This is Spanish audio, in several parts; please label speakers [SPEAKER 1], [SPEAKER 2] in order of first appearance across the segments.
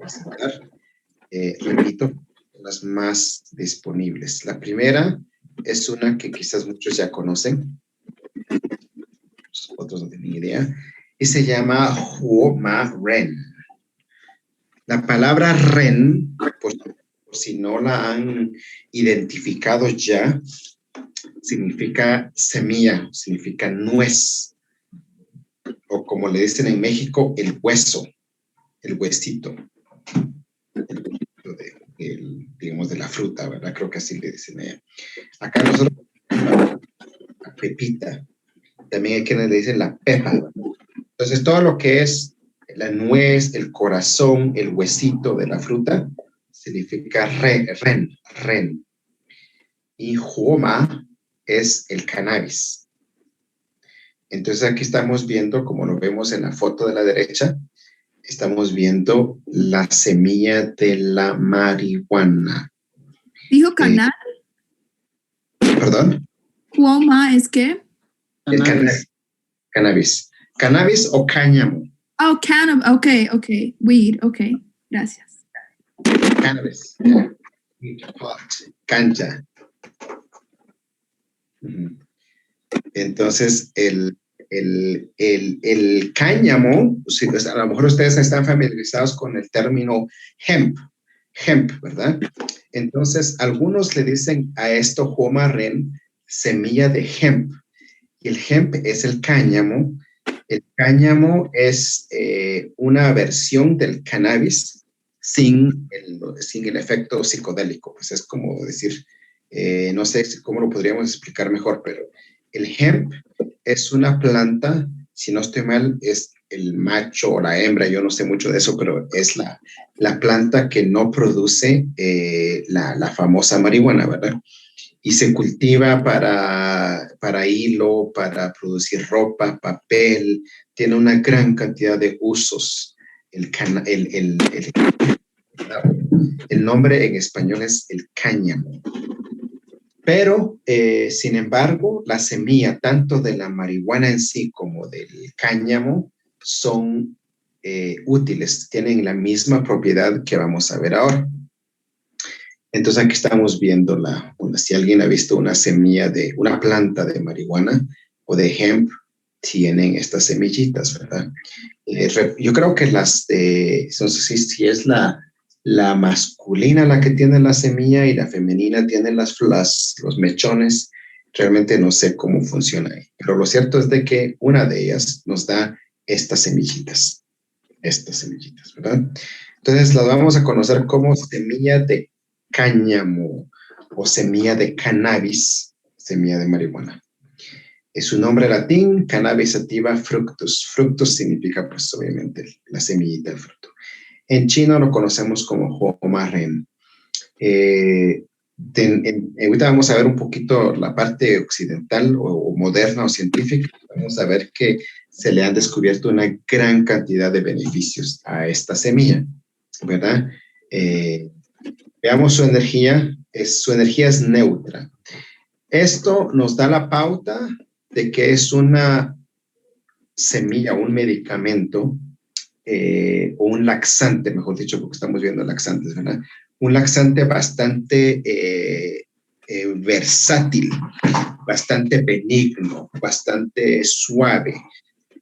[SPEAKER 1] presentar, repito, las más disponibles. La primera es una que quizás muchos ya conocen, otros no tienen idea, y se llama Huo Ma Ren. La palabra ren, por si no la han identificado ya, significa semilla, significa nuez, o como le dicen en México, el hueso, el huesito, digamos, de la fruta, ¿verdad? Creo que así le dicen allá. Acá nosotros, la pepita, también hay quienes le dicen la pepa. Entonces, todo lo que es la nuez, el corazón, el huesito de la fruta, significa ren. Y huoma es el cannabis. Entonces, aquí estamos viendo, como lo vemos en la foto de la derecha, estamos viendo la semilla de la marihuana.
[SPEAKER 2] ¿Dijo cannabis?
[SPEAKER 1] ¿Perdón?
[SPEAKER 2] ¿Huoma es qué?
[SPEAKER 1] El cannabis. Cannabis o cáñamo.
[SPEAKER 2] Oh, cannabis. Ok. Weed. Ok. Gracias.
[SPEAKER 1] Cannabis. Pot. Cancha. Entonces, el cáñamo, a lo mejor ustedes están familiarizados con el término hemp, ¿verdad? Entonces, algunos le dicen a esto Huoma Ren, semilla de hemp. Y el hemp es el cáñamo. El cáñamo es una versión del cannabis sin el efecto psicodélico. Pues es como decir, no sé cómo lo podríamos explicar mejor, pero el hemp es una planta, si no estoy mal, es el macho o la hembra, yo no sé mucho de eso, pero es la planta que no produce la famosa marihuana, ¿verdad? Y se cultiva para hilo, para producir ropa, papel, tiene una gran cantidad de usos. El nombre en español es el cáñamo. Pero, sin embargo, la semilla, tanto de la marihuana en sí como del cáñamo, son útiles, tienen la misma propiedad que vamos a ver ahora. Entonces aquí estamos viendo si alguien ha visto una semilla de una planta de marihuana o de hemp, tienen estas semillitas, ¿verdad? Yo creo que no sé si es la masculina la que tiene la semilla y la femenina tiene los mechones. Realmente no sé cómo funciona ahí. Pero lo cierto es de que una de ellas nos da estas semillitas, ¿verdad? Entonces las vamos a conocer como semilla de cáñamo o semilla de cannabis, semilla de marihuana. Es su nombre latín, Cannabis sativa fructus. Fructus significa, pues, obviamente, la semillita del fruto. En chino lo conocemos como Huoma Ren. Ahorita vamos a ver un poquito la parte occidental o moderna o científica. Vamos a ver que se le han descubierto una gran cantidad de beneficios a esta semilla, ¿verdad? Veamos su energía. Su energía es neutra. Esto nos da la pauta de que es una semilla, un medicamento o un laxante, mejor dicho, porque estamos viendo laxantes, ¿verdad? Un laxante bastante versátil, bastante benigno, bastante suave,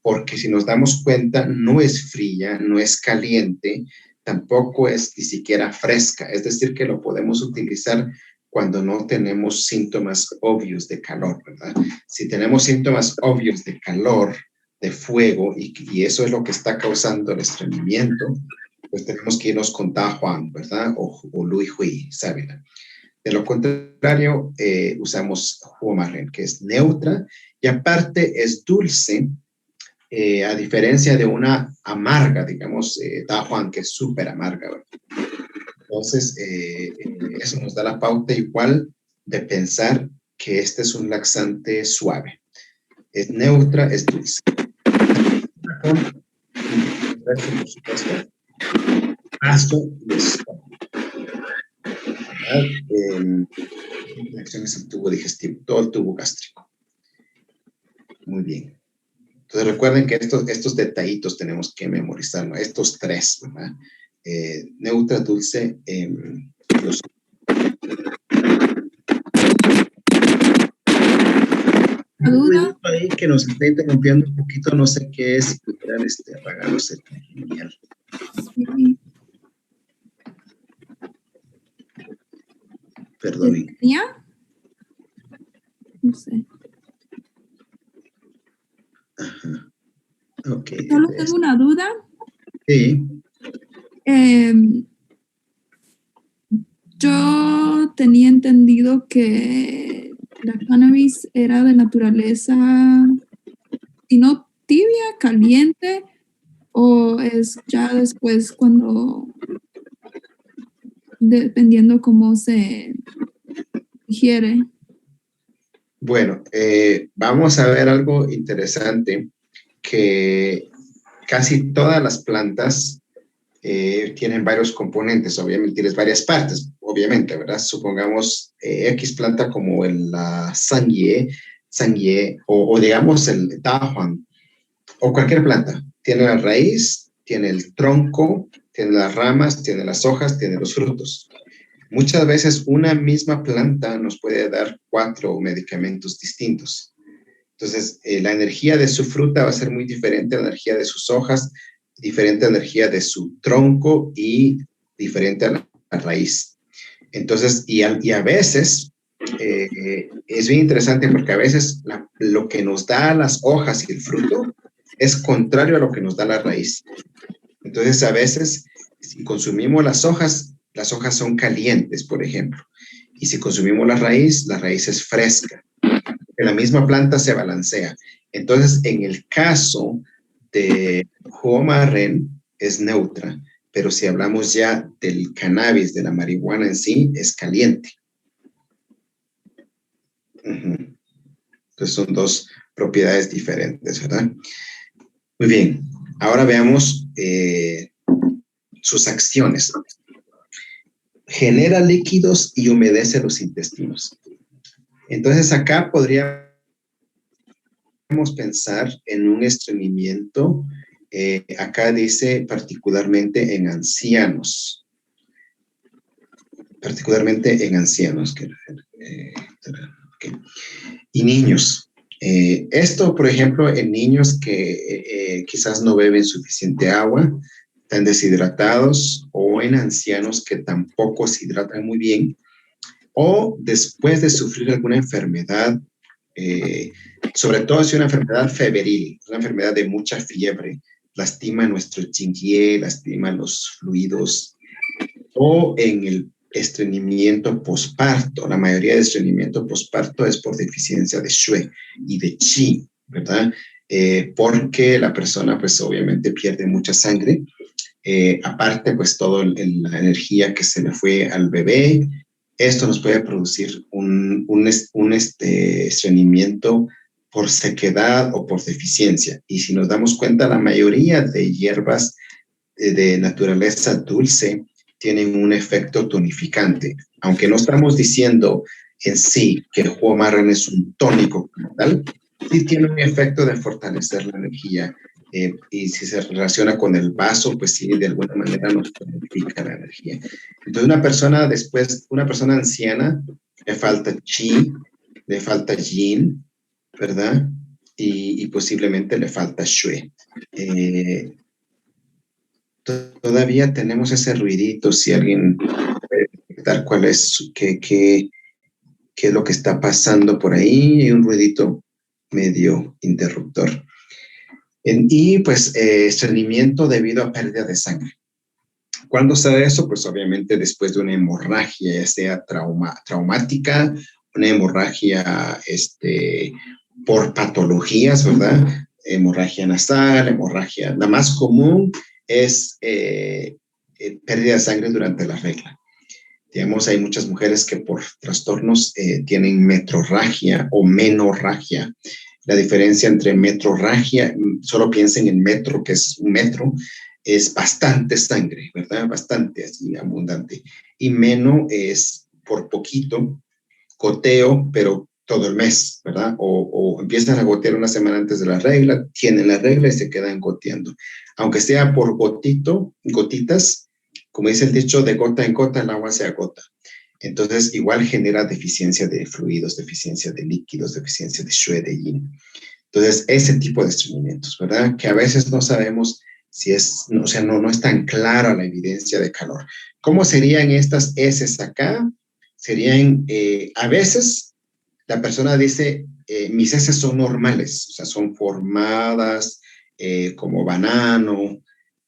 [SPEAKER 1] porque si nos damos cuenta, no es fría, no es caliente, tampoco es ni siquiera fresca, es decir, que lo podemos utilizar cuando no tenemos síntomas obvios de calor, ¿verdad? Si tenemos síntomas obvios de calor, de fuego, y eso es lo que está causando el estreñimiento, pues tenemos que irnos con Da Huang, ¿verdad? O Lui Hui, ¿saben? De lo contrario, usamos Huoma Ren, que es neutra, y aparte es dulce, a diferencia de una amarga, digamos, Da Huang, que es súper amarga, ¿verdad? Entonces, eso nos da la pauta igual de pensar que este es un laxante suave. Es neutra, es dulce. Por supuesto, ácido y estómago. Reacciones al tubo digestivo, todo el tubo gástrico. Muy bien. Entonces recuerden que estos detallitos tenemos que memorizar, ¿no? Estos tres, ¿verdad? neutra, dulce. Los...
[SPEAKER 2] ¿Duda?
[SPEAKER 1] Ahí que nos está interrumpiendo un poquito, no sé qué es, si pudieran apagarlos, genial.
[SPEAKER 2] Sí.
[SPEAKER 1] Perdonen.
[SPEAKER 2] ¿Ya? No sé.
[SPEAKER 1] Ajá. Ok.
[SPEAKER 2] Solo tengo una duda.
[SPEAKER 1] Sí.
[SPEAKER 2] Yo tenía entendido que la cannabis era de naturaleza, si no tibia, caliente, o es ya después cuando, dependiendo cómo se digiere.
[SPEAKER 1] Bueno, vamos a ver algo interesante, que casi todas las plantas tienen varios componentes, obviamente, tienes varias partes, obviamente, ¿verdad? Supongamos X planta como la sangie o digamos el dajuan, o cualquier planta. Tiene la raíz, tiene el tronco, tiene las ramas, tiene las hojas, tiene los frutos. Muchas veces una misma planta nos puede dar 4 medicamentos distintos. Entonces, la energía de su fruta va a ser muy diferente a la energía de sus hojas, diferente a la energía de su tronco y diferente a la raíz. Entonces, y a veces, es bien interesante porque a veces lo que nos da las hojas y el fruto es contrario a lo que nos da la raíz. Entonces, a veces, si consumimos las hojas son calientes, por ejemplo. Y si consumimos la raíz es fresca. En la misma planta se balancea. Entonces, en el caso de Huomarren es neutra, pero si hablamos ya del cannabis, de la marihuana en sí, es caliente. Uh-huh. Entonces son dos propiedades diferentes, ¿verdad? Muy bien, ahora veamos sus acciones. Genera líquidos y humedece los intestinos. Entonces acá podríamos pensar en un estreñimiento. Acá dice particularmente en ancianos. Particularmente en ancianos. Okay. Y niños. Esto, por ejemplo, en niños que quizás no beben suficiente agua, están deshidratados, o en ancianos que tampoco se hidratan muy bien, o después de sufrir alguna enfermedad, sobre todo si una enfermedad febril, una enfermedad de mucha fiebre, lastima nuestro chinguié, lastima los fluidos, o en el estreñimiento posparto. La mayoría de estreñimiento posparto es por deficiencia de xue y de qi, ¿verdad? Porque la persona pues obviamente pierde mucha sangre. Aparte pues toda la energía que se le fue al bebé, esto nos puede producir un estreñimiento por sequedad o por deficiencia. Y si nos damos cuenta, la mayoría de hierbas de naturaleza dulce tienen un efecto tonificante. Aunque no estamos diciendo en sí que el jugo marrón es un tónico como tal, sí tiene un efecto de fortalecer la energía. Y si se relaciona con el vaso, pues sí, de alguna manera nos tonifica la energía. Entonces, una persona anciana, le falta chi, le falta yin, ¿verdad? Y posiblemente le falta shui. Todavía tenemos ese ruidito, si alguien puede detectar cuál es, qué es lo que está pasando por ahí, hay un ruidito medio interruptor. Y pues estreñimiento debido a pérdida de sangre. ¿Cuándo se da eso? Pues obviamente después de una hemorragia, ya sea traumática, una hemorragia por patologías, ¿verdad? Hemorragia nasal, hemorragia. La más común es pérdida de sangre durante la regla. Digamos, hay muchas mujeres que por trastornos tienen metrorragia o menorragia. La diferencia entre metrorragia, solo piensen en metro, que es un metro, es bastante sangre, ¿verdad? Bastante así abundante. Y meno es por poquito, goteo, pero todo el mes, ¿verdad? O empiezan a gotear una semana antes de la regla, tienen la regla y se quedan goteando. Aunque sea por gotitas, como dice el dicho, de gota en gota el agua se agota. Entonces, igual genera deficiencia de fluidos, deficiencia de líquidos, deficiencia de Xue, de Yin. Entonces, ese tipo de estreñimientos, ¿verdad? Que a veces no sabemos si es, o sea, no es tan clara la evidencia de calor. ¿Cómo serían estas heces acá? Serían, a veces, la persona dice, mis heces son normales, o sea, son formadas como banano,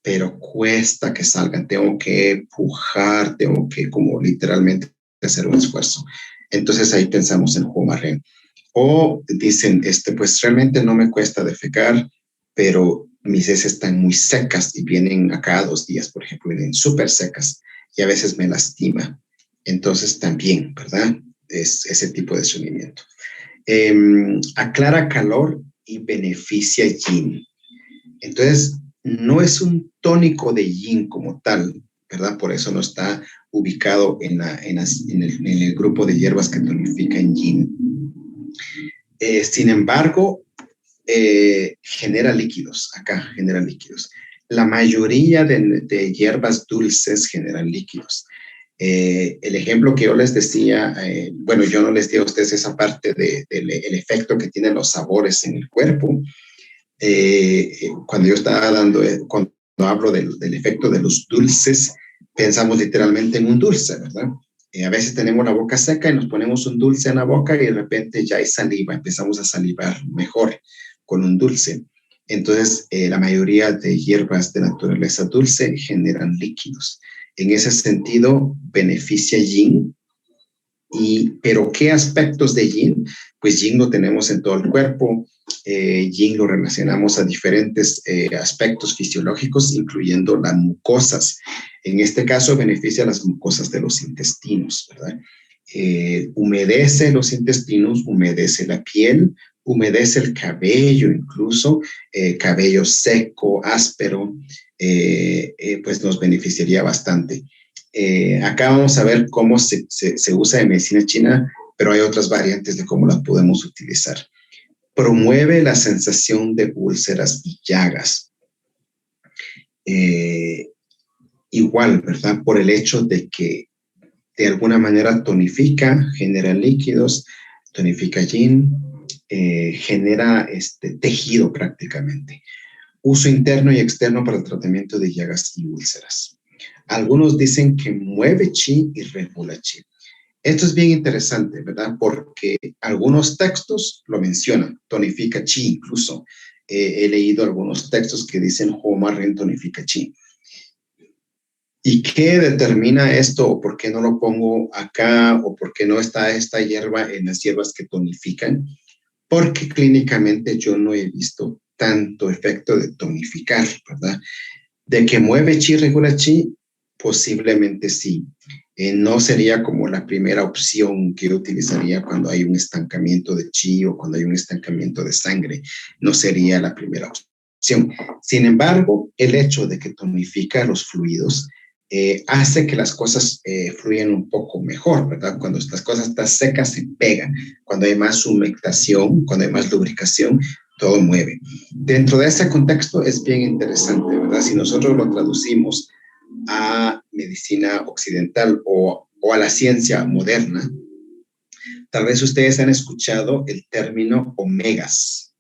[SPEAKER 1] pero cuesta que salgan, tengo que pujar, tengo que como literalmente hacer un esfuerzo. Entonces ahí pensamos en Jumarén. O dicen, pues realmente no me cuesta defecar, pero mis heces están muy secas y vienen a cada 2 días, por ejemplo, vienen súper secas y a veces me lastima. Entonces también, ¿verdad? Es ese tipo de estreñimiento. Aclara calor y beneficia yin. Entonces, no es un tónico de yin como tal, ¿verdad? Por eso no está ubicado en el grupo de hierbas que tonifican yin. Sin embargo, genera líquidos, acá genera líquidos. La mayoría de hierbas dulces generan líquidos. El ejemplo que yo les decía, bueno, yo no les di a ustedes esa parte del efecto que tienen los sabores en el cuerpo. Cuando yo estaba cuando hablo del efecto de los dulces, pensamos literalmente en un dulce, ¿verdad? A veces tenemos la boca seca y nos ponemos un dulce en la boca y de repente ya hay saliva, empezamos a salivar mejor con un dulce. Entonces, la mayoría de hierbas de naturaleza dulce generan líquidos. En ese sentido, beneficia yin. Pero ¿qué aspectos de yin? Pues yin lo tenemos en todo el cuerpo. Yin lo relacionamos a diferentes aspectos fisiológicos, incluyendo las mucosas. En este caso, beneficia las mucosas de los intestinos, ¿verdad? Humedece los intestinos, humedece la piel, humedece el cabello, incluso cabello seco, áspero, pues nos beneficiaría bastante. Acá vamos a ver cómo se usa en medicina china, pero hay otras variantes de cómo la podemos utilizar. Promueve la sensación de úlceras y llagas. Igual, ¿verdad? Por el hecho de que de alguna manera tonifica, genera líquidos, tonifica yin, genera tejido prácticamente. Uso interno y externo para el tratamiento de llagas y úlceras. Algunos dicen que mueve chi y regula chi. Esto es bien interesante, ¿verdad? Porque algunos textos lo mencionan, tonifica chi incluso. He leído algunos textos que dicen Homarren tonifica chi. ¿Y qué determina esto? ¿O por qué no lo pongo acá? ¿O por qué no está esta hierba en las hierbas que tonifican? Porque clínicamente yo no he visto tanto efecto de tonificar, ¿verdad? De que mueve chi, regula chi, posiblemente sí. No sería como la primera opción que yo utilizaría cuando hay un estancamiento de chi o cuando hay un estancamiento de sangre. No sería la primera opción. Sin embargo, el hecho de que tonifica los fluidos hace que las cosas fluyan un poco mejor, ¿verdad? Cuando las cosas están secas se pegan. Cuando hay más humectación, cuando hay más lubricación, todo mueve. Dentro de ese contexto es bien interesante, ¿verdad? Si nosotros lo traducimos a medicina occidental o a la ciencia moderna, tal vez ustedes han escuchado el término omegas,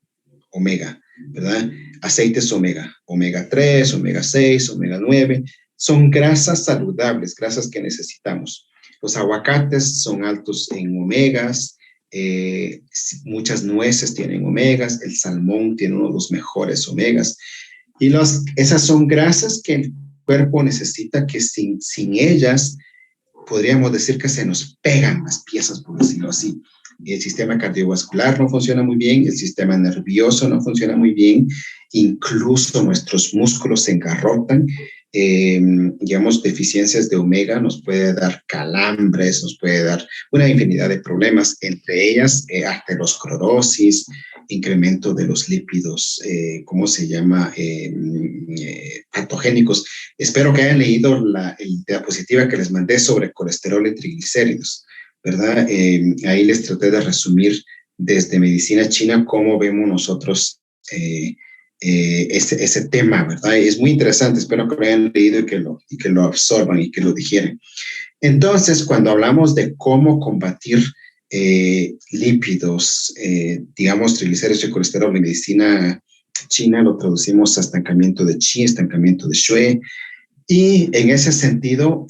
[SPEAKER 1] omega, ¿verdad? Aceites omega, omega 3, omega 6, omega 9, son grasas saludables, grasas que necesitamos. Los aguacates son altos en omegas, muchas nueces tienen omegas, el salmón tiene uno de los mejores omegas, y esas son grasas que el cuerpo necesita, que sin ellas podríamos decir que se nos pegan las piezas, por decirlo así. El sistema cardiovascular no funciona muy bien, el sistema nervioso no funciona muy bien, incluso nuestros músculos se engarrotan. Digamos, deficiencias de omega nos puede dar calambres, nos puede dar una infinidad de problemas, entre ellas aterosclerosis, incremento de los lípidos, ¿cómo se llama? Patogénicos. Espero que hayan leído la diapositiva que les mandé sobre colesterol y triglicéridos, ¿verdad? Ahí les traté de resumir desde medicina china cómo vemos nosotros ese tema, ¿verdad? Es muy interesante, espero que lo hayan leído y que lo absorban y que lo digieren. Entonces, cuando hablamos de cómo combatir lípidos, digamos, triglicéridos y colesterol en medicina china, lo traducimos a estancamiento de Qi, estancamiento de Xue, y en ese sentido,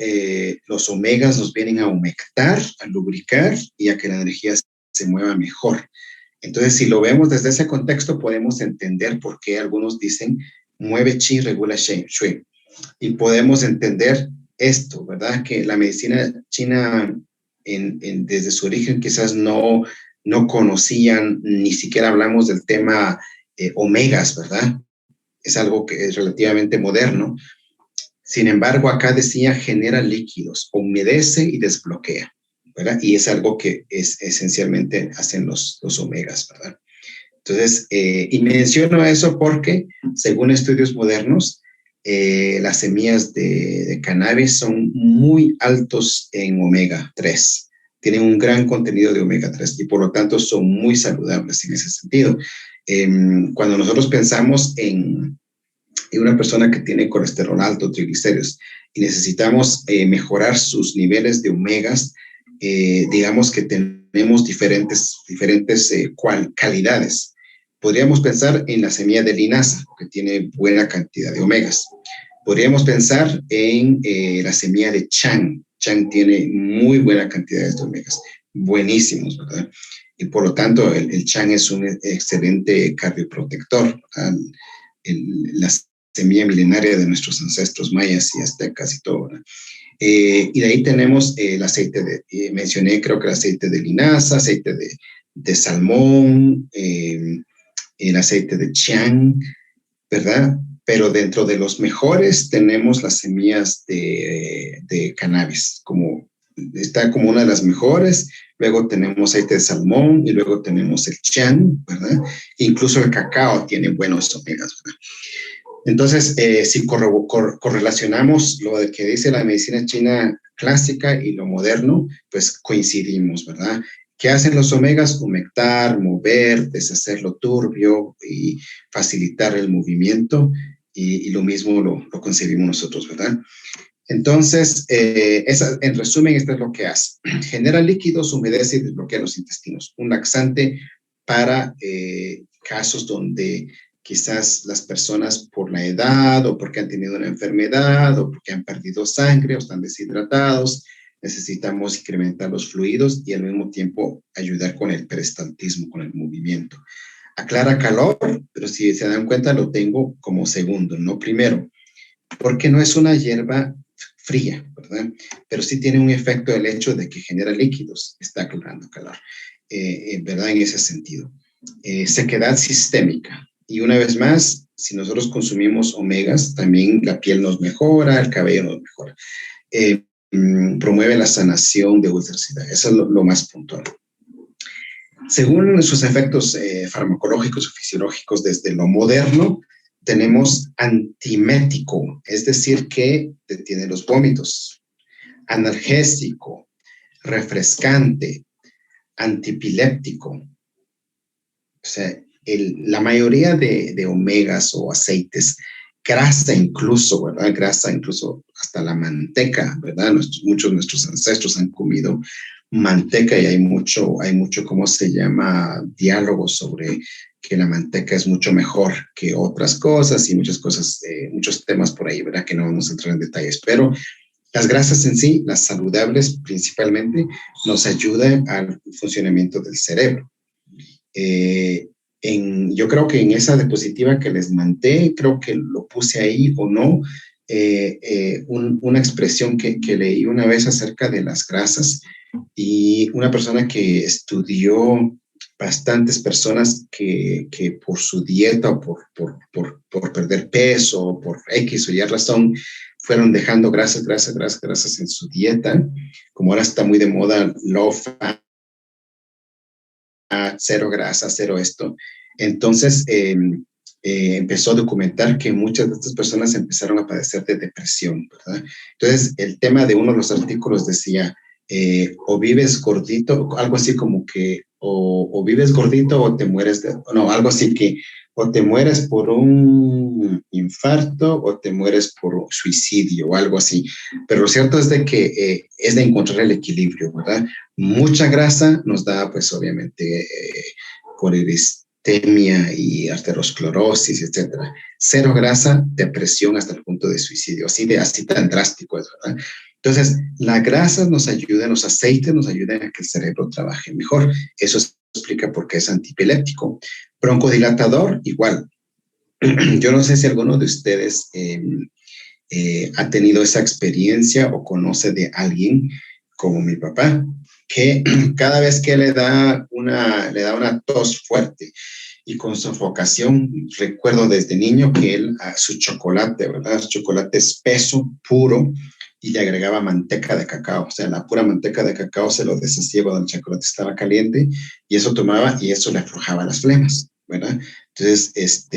[SPEAKER 1] los omegas nos vienen a humectar, a lubricar y a que la energía se mueva mejor. Entonces, si lo vemos desde ese contexto, podemos entender por qué algunos dicen mueve Qi, regula Xue. Y podemos entender esto, ¿verdad? Que la medicina china desde su origen quizás no conocían, ni siquiera hablamos del tema omegas, ¿verdad? Es algo que es relativamente moderno. Sin embargo, acá decía genera líquidos, humedece y desbloquea, ¿verdad? Y es algo que esencialmente hacen los omegas, ¿verdad? Entonces, y menciono eso porque, según estudios modernos, las semillas de cannabis son muy altos en omega 3. Tienen un gran contenido de omega 3 y por lo tanto son muy saludables en ese sentido. Cuando nosotros pensamos en una persona que tiene colesterol alto, triglicéridos, y necesitamos mejorar sus niveles de omegas, digamos que tenemos diferentes calidades. Podríamos pensar en la semilla de linaza, que tiene buena cantidad de omegas. Podríamos pensar en la semilla de Chang. Chang tiene muy buena cantidad de omegas, buenísimos, ¿verdad? Y por lo tanto, el Chang es un excelente cardioprotector. La semilla milenaria de nuestros ancestros mayas y aztecas y todo, ¿verdad? Y de ahí tenemos el aceite mencioné creo que el aceite de linaza, aceite de salmón, el aceite de chiang, ¿verdad? Pero dentro de los mejores tenemos las semillas de cannabis, está como una de las mejores. Luego tenemos aceite de salmón y luego tenemos el chiang, ¿verdad? Incluso el cacao tiene buenos omegas, ¿verdad? Entonces, si correlacionamos lo de que dice la medicina china clásica y lo moderno, pues coincidimos, ¿verdad? ¿Qué hacen los omegas? Humectar, mover, deshacer lo turbio y facilitar el movimiento. Y lo mismo lo concebimos nosotros, ¿verdad? Entonces, en resumen, esto es lo que hace. Genera líquidos, humedece y desbloquea los intestinos. Un laxante para casos donde quizás las personas por la edad o porque han tenido una enfermedad o porque han perdido sangre o están deshidratados, necesitamos incrementar los fluidos y al mismo tiempo ayudar con el peristaltismo, con el movimiento. Aclara calor, pero si se dan cuenta lo tengo como segundo, no primero, porque no es una hierba fría, ¿verdad? Pero sí tiene un efecto el hecho de que genera líquidos, está aclarando calor, ¿verdad? En ese sentido. Sequedad sistémica. Y una vez más, si nosotros consumimos omegas, también la piel nos mejora, el cabello nos mejora. Promueve la sanación de ulcerasidad. Eso es lo más puntual. Según sus efectos farmacológicos o fisiológicos desde lo moderno, tenemos antimético, es decir, que detiene los vómitos, analgésico, refrescante, antipiléptico. O sea, la mayoría de omegas o aceites, grasa incluso, ¿verdad? Grasa incluso hasta la manteca, ¿verdad? Muchos de nuestros ancestros han comido manteca y hay mucho, ¿cómo se llama? Diálogo sobre que la manteca es mucho mejor que otras cosas y muchas cosas, muchos temas por ahí, ¿verdad? Que no vamos a entrar en detalles, pero las grasas en sí, las saludables principalmente, nos ayudan al funcionamiento del cerebro. Yo creo que en esa diapositiva que les mandé, creo que lo puse ahí o no, una expresión que leí una vez acerca de las grasas y una persona que estudió bastantes personas que por su dieta o por perder peso o por X o Y razón fueron dejando grasas en su dieta, como ahora está muy de moda low fat, cero grasa, cero esto. Entonces, empezó a documentar que muchas de estas personas empezaron a padecer de depresión, ¿verdad? Entonces, el tema de uno de los artículos decía, o vives gordito, algo así como que o vives gordito o te mueres no, algo así que o te mueres por un infarto o te mueres por suicidio o algo así. Pero lo cierto es de que es de encontrar el equilibrio, ¿verdad? Mucha grasa nos da, pues obviamente, coliristemia y arteriosclerosis, etcétera. Cero grasa, depresión hasta el punto de suicidio, así tan drástico es, ¿verdad? Entonces, las grasas nos ayudan, los aceites nos ayudan a que el cerebro trabaje mejor. Eso explica por qué es antipiléptico. Broncodilatador, igual. Yo no sé si alguno de ustedes ha tenido esa experiencia o conoce de alguien como mi papá, que cada vez que le da una tos fuerte y con sofocación, recuerdo desde niño que él a su chocolate, ¿verdad? Su chocolate espeso, puro, y le agregaba manteca de cacao, o sea, la pura manteca de cacao se lo deshacía cuando el chocolate estaba caliente y eso tomaba y eso le aflojaba las flemas, ¿verdad? Entonces,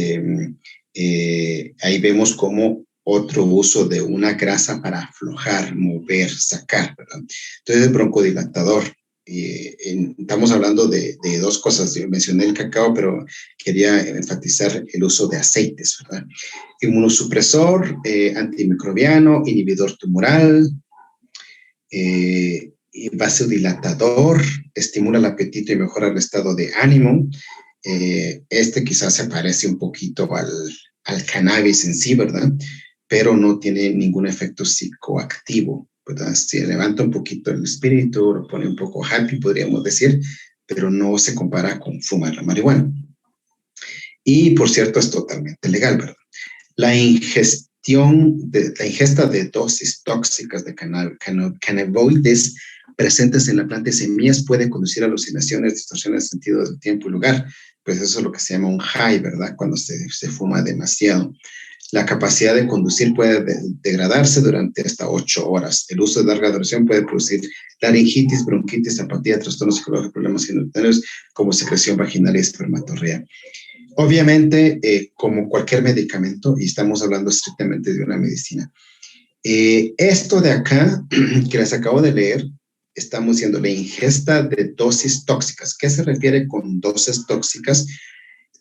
[SPEAKER 1] ahí vemos cómo otro uso de una grasa para aflojar, mover, sacar, ¿verdad? Entonces, el broncodilatador. Estamos hablando de dos cosas. Yo mencioné el cacao, pero quería enfatizar el uso de aceites, ¿verdad? Inmunosupresor, antimicrobiano, inhibidor tumoral, vasodilatador, estimula el apetito y mejora el estado de ánimo. Este quizás se parece un poquito al cannabis en sí, ¿verdad? Pero no tiene ningún efecto psicoactivo, ¿verdad? Se levanta un poquito el espíritu, lo pone un poco happy, podríamos decir, pero no se compara con fumar la marihuana. Y, por cierto, es totalmente legal, ¿verdad? La ingesta de dosis tóxicas de cannabinoides presentes en la planta y semillas puede conducir a alucinaciones, distorsiones de sentido del tiempo y lugar. Pues eso es lo que se llama un high, ¿verdad? Cuando se fuma demasiado. La capacidad de conducir puede degradarse durante hasta 8 horas. El uso de larga duración puede producir laringitis, bronquitis, apatía, trastornos psicológicos, problemas genitales como secreción vaginal y espermatorrea. Obviamente, como cualquier medicamento, y estamos hablando estrictamente de una medicina, esto de acá, que les acabo de leer, estamos diciendo la ingesta de dosis tóxicas. ¿Qué se refiere con dosis tóxicas?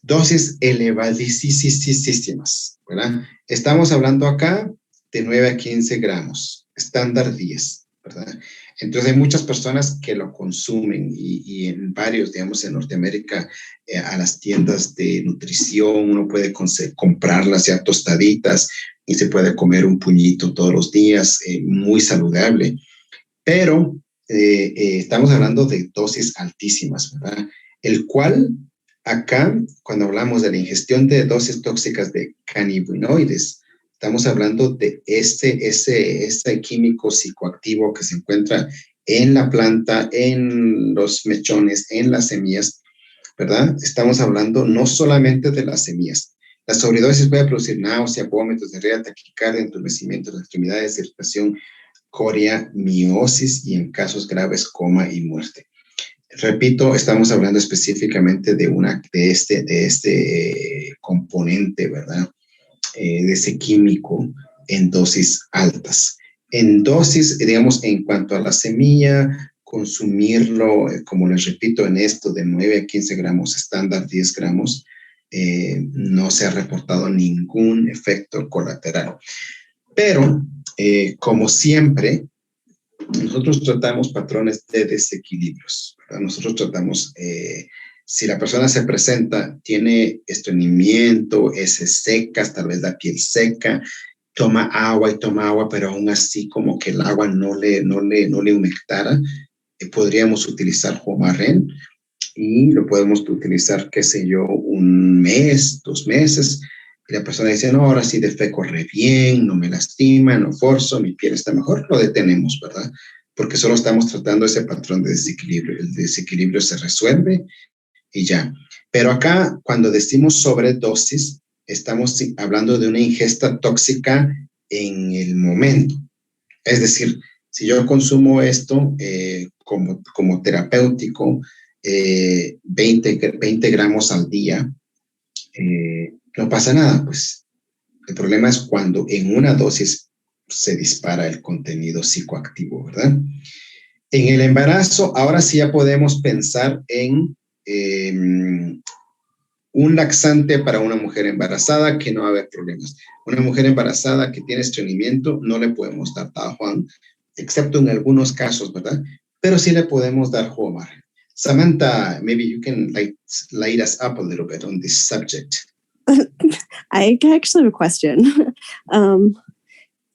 [SPEAKER 1] Dosis elevadísimas, ¿verdad? Estamos hablando acá de 9 a 15 gramos, estándar 10, ¿verdad? Entonces hay muchas personas que lo consumen y en varios, digamos, en Norteamérica, a las tiendas de nutrición, uno puede comprarlas ya tostaditas y se puede comer un puñito todos los días, muy saludable, pero estamos hablando de dosis altísimas, ¿verdad? El cual acá, cuando hablamos de la ingestión de dosis tóxicas de cannabinoides, estamos hablando de ese químico psicoactivo que se encuentra en la planta, en los mechones, en las semillas, ¿verdad? Estamos hablando no solamente de las semillas. La sobredosis puede producir náusea, vómitos, diarrea, taquicardia, entumecimiento de las extremidades, irritación, coria, miosis y en casos graves coma y muerte. Repito, estamos hablando específicamente de este componente, ¿verdad? De ese químico en dosis altas. En dosis, digamos, en cuanto a la semilla, consumirlo, como les repito, en esto de 9 a 15 gramos, estándar 10 gramos, no se ha reportado ningún efecto colateral. Pero, como siempre, nosotros tratamos patrones de desequilibrios, ¿verdad? Nosotros tratamos, si la persona se presenta, tiene estreñimiento, heces secas, tal vez la piel seca, toma agua, pero aún así como que el agua no le humectara, podríamos utilizar Jumarén y lo podemos utilizar, qué sé yo, un mes, 2 meses. Y la persona dice, no, ahora sí defeco re bien, no me lastima, no forzo, mi piel está mejor, lo detenemos, ¿verdad? Porque solo estamos tratando ese patrón de desequilibrio. El desequilibrio se resuelve y ya. Pero acá, cuando decimos sobredosis, estamos hablando de una ingesta tóxica en el momento. Es decir, si yo consumo esto como terapéutico, 20 gramos al día, no pasa nada, pues. El problema es cuando en una dosis se dispara el contenido psicoactivo, ¿verdad? En el embarazo, ahora sí ya podemos pensar en un laxante para una mujer embarazada que no va a haber problemas. Una mujer embarazada que tiene estreñimiento no le podemos dar Dajuan, excepto en algunos casos, ¿verdad? Pero sí le podemos dar Jomar. Samantha, maybe you can light us up a little bit on this subject.
[SPEAKER 3] I actually have a question.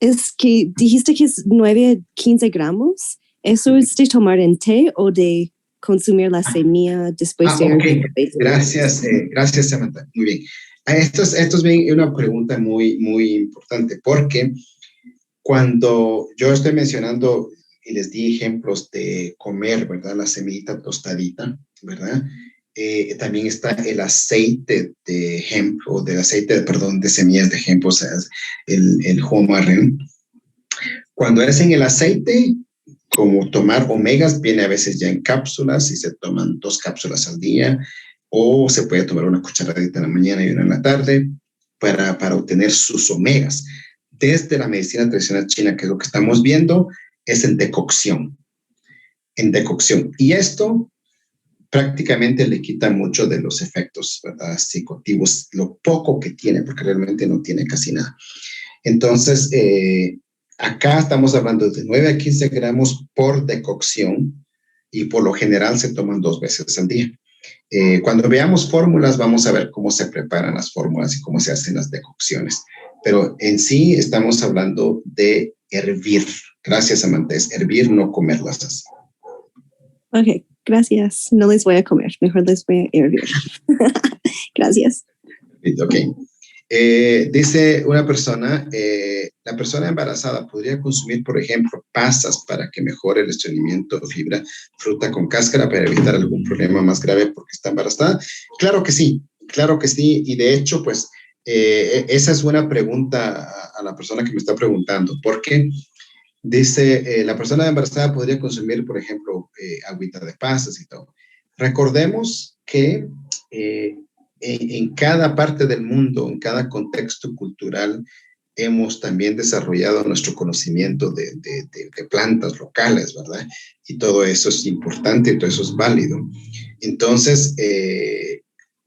[SPEAKER 3] Es que dijiste que es 9 a 15 gramos. ¿Eso es de tomar en té o de consumir la semilla después de
[SPEAKER 1] ok. Gracias, Samantha. Muy bien. Esto es bien una pregunta muy, muy importante porque cuando yo estoy mencionando y les di ejemplos de comer, ¿verdad? La semillita tostadita, ¿verdad? También está el aceite de hemp, o del aceite, perdón, de semillas de hemp, o sea, el homarren. Cuando es en el aceite, como tomar omegas, viene a veces ya en cápsulas y se toman 2 cápsulas al día, o se puede tomar una cucharadita en la mañana y una en la tarde para obtener sus omegas. Desde la medicina tradicional china, que es lo que estamos viendo, es en decocción. En decocción. Y esto prácticamente le quita mucho de los efectos, ¿verdad?, psicoactivos, lo poco que tiene, porque realmente no tiene casi nada. Entonces, acá estamos hablando de 9 a 15 gramos por decocción y por lo general se toman 2 veces al día. Cuando veamos fórmulas, vamos a ver cómo se preparan las fórmulas y cómo se hacen las decocciones. Pero en sí estamos hablando de hervir. Gracias, Samantha. Es hervir, no comerlas así.
[SPEAKER 3] Ok, gracias. No les voy a comer. Mejor les voy a hervir. Gracias.
[SPEAKER 1] Ok. Dice una persona, la persona embarazada podría consumir, por ejemplo, pasas para que mejore el estreñimiento o fibra, fruta con cáscara para evitar algún problema más grave porque está embarazada. Claro que sí, y de hecho, pues, esa es una pregunta a la persona que me está preguntando, porque dice, la persona embarazada podría consumir, por ejemplo, agüita de pasas y todo. Recordemos que en cada parte del mundo, en cada contexto cultural, hemos también desarrollado nuestro conocimiento de plantas locales, ¿verdad? Y todo eso es importante, y todo eso es válido. Entonces,